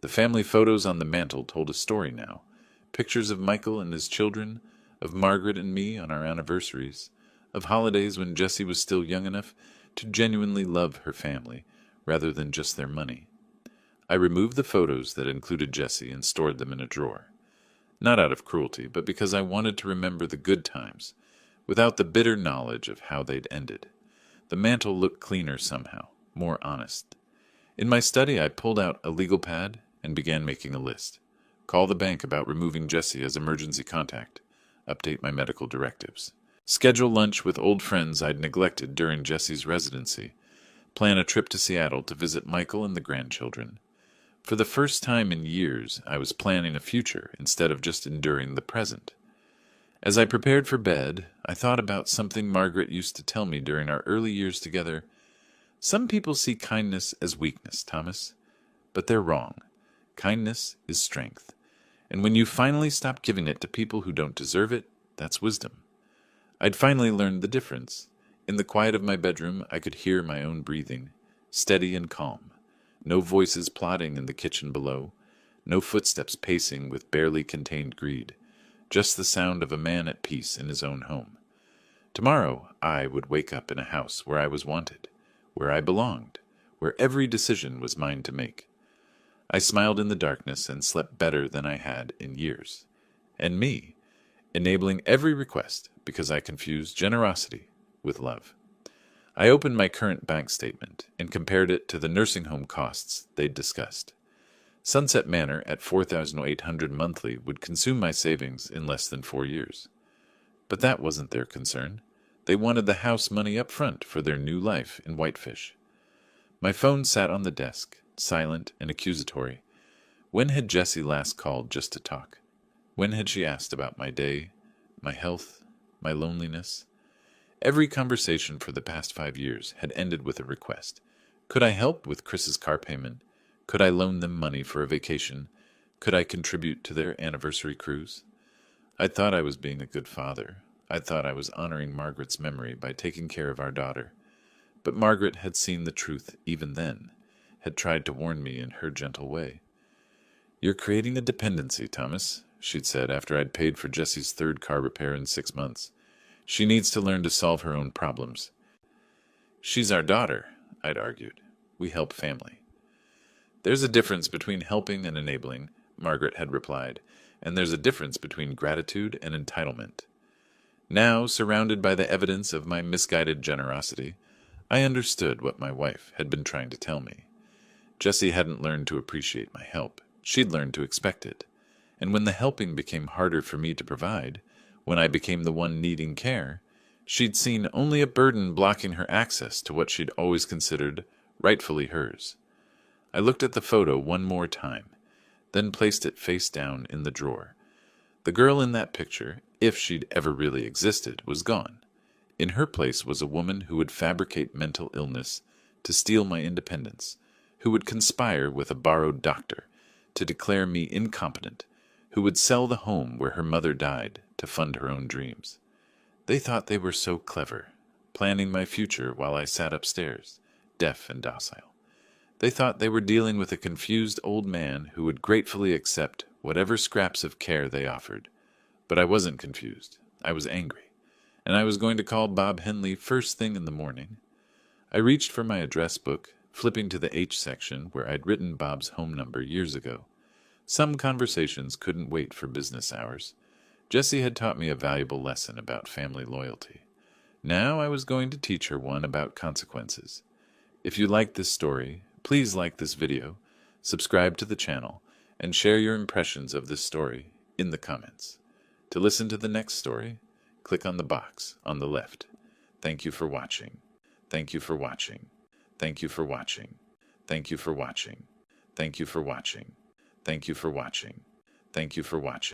The family photos on the mantel told a story now. Pictures of Michael and his children, of Margaret and me on our anniversaries, of holidays when Jessie was still young enough to genuinely love her family, rather than just their money. I removed the photos that included Jessie and stored them in a drawer. Not out of cruelty, but because I wanted to remember the good times, without the bitter knowledge of how they'd ended. The mantel looked cleaner somehow, more honest. In my study, I pulled out a legal pad and began making a list. Call the bank about removing Jessie as emergency contact. Update my medical directives. Schedule lunch with old friends I'd neglected during Jessie's residency. Plan a trip to Seattle to visit Michael and the grandchildren. For the first time in years, I was planning a future instead of just enduring the present. As I prepared for bed, I thought about something Margaret used to tell me during our early years together. Some people see kindness as weakness, Thomas, but they're wrong. Kindness is strength, and when you finally stop giving it to people who don't deserve it, that's wisdom. I'd finally learned the difference. In the quiet of my bedroom, I could hear my own breathing, steady and calm. No voices plotting in the kitchen below, no footsteps pacing with barely contained greed, just the sound of a man at peace in his own home. Tomorrow, I would wake up in a house where I was wanted, where I belonged, where every decision was mine to make. I smiled in the darkness and slept better than I had in years. And me, enabling every request because I confused generosity with love. I opened my current bank statement and compared it to the nursing home costs they'd discussed. Sunset Manor at $4,800 monthly would consume my savings in less than 4 years. But that wasn't their concern. They wanted the house money up front for their new life in Whitefish. My phone sat on the desk, silent and accusatory. When had Jessie last called just to talk? When had she asked about my day, my health, my loneliness? Every conversation for the past 5 years had ended with a request. Could I help with Chris's car payment? Could I loan them money for a vacation? Could I contribute to their anniversary cruise? I thought I was being a good father. I thought I was honoring Margaret's memory by taking care of our daughter. But Margaret had seen the truth even then, had tried to warn me in her gentle way. "You're creating a dependency, Thomas," she'd said after I'd paid for Jessie's 3rd car repair in 6 months. "She needs to learn to solve her own problems." "She's our daughter," I'd argued. "We help family." There's a difference between helping and enabling, Margaret had replied, and there's a difference between gratitude and entitlement. Now, surrounded by the evidence of my misguided generosity, I understood what my wife had been trying to tell me. Jessie hadn't learned to appreciate my help. She'd learned to expect it. And when the helping became harder for me to provide, when I became the one needing care, she'd seen only a burden blocking her access to what she'd always considered rightfully hers. I looked at the photo one more time, then placed it face down in the drawer. The girl in that picture, if she'd ever really existed, was gone. In her place was a woman who would fabricate mental illness to steal my independence, who would conspire with a borrowed doctor to declare me incompetent, who would sell the home where her mother died to fund her own dreams. They thought they were so clever, planning my future while I sat upstairs, deaf and docile. They thought they were dealing with a confused old man who would gratefully accept whatever scraps of care they offered. But I wasn't confused. I was angry, and I was going to call Bob Henley first thing in the morning. I reached for my address book, flipping to the H section where I'd written Bob's home number years ago. Some conversations couldn't wait for business hours. Jessie had taught me a valuable lesson about family loyalty. Now I was going to teach her one about consequences. If you liked this story, please like this video, subscribe to the channel, and share your impressions of this story in the comments. To listen to the next story, click on the box on the left. Thank you for watching. Thank you for watching. Thank you for watching. Thank you for watching. Thank you for watching. Thank you for watching. Thank you for watching.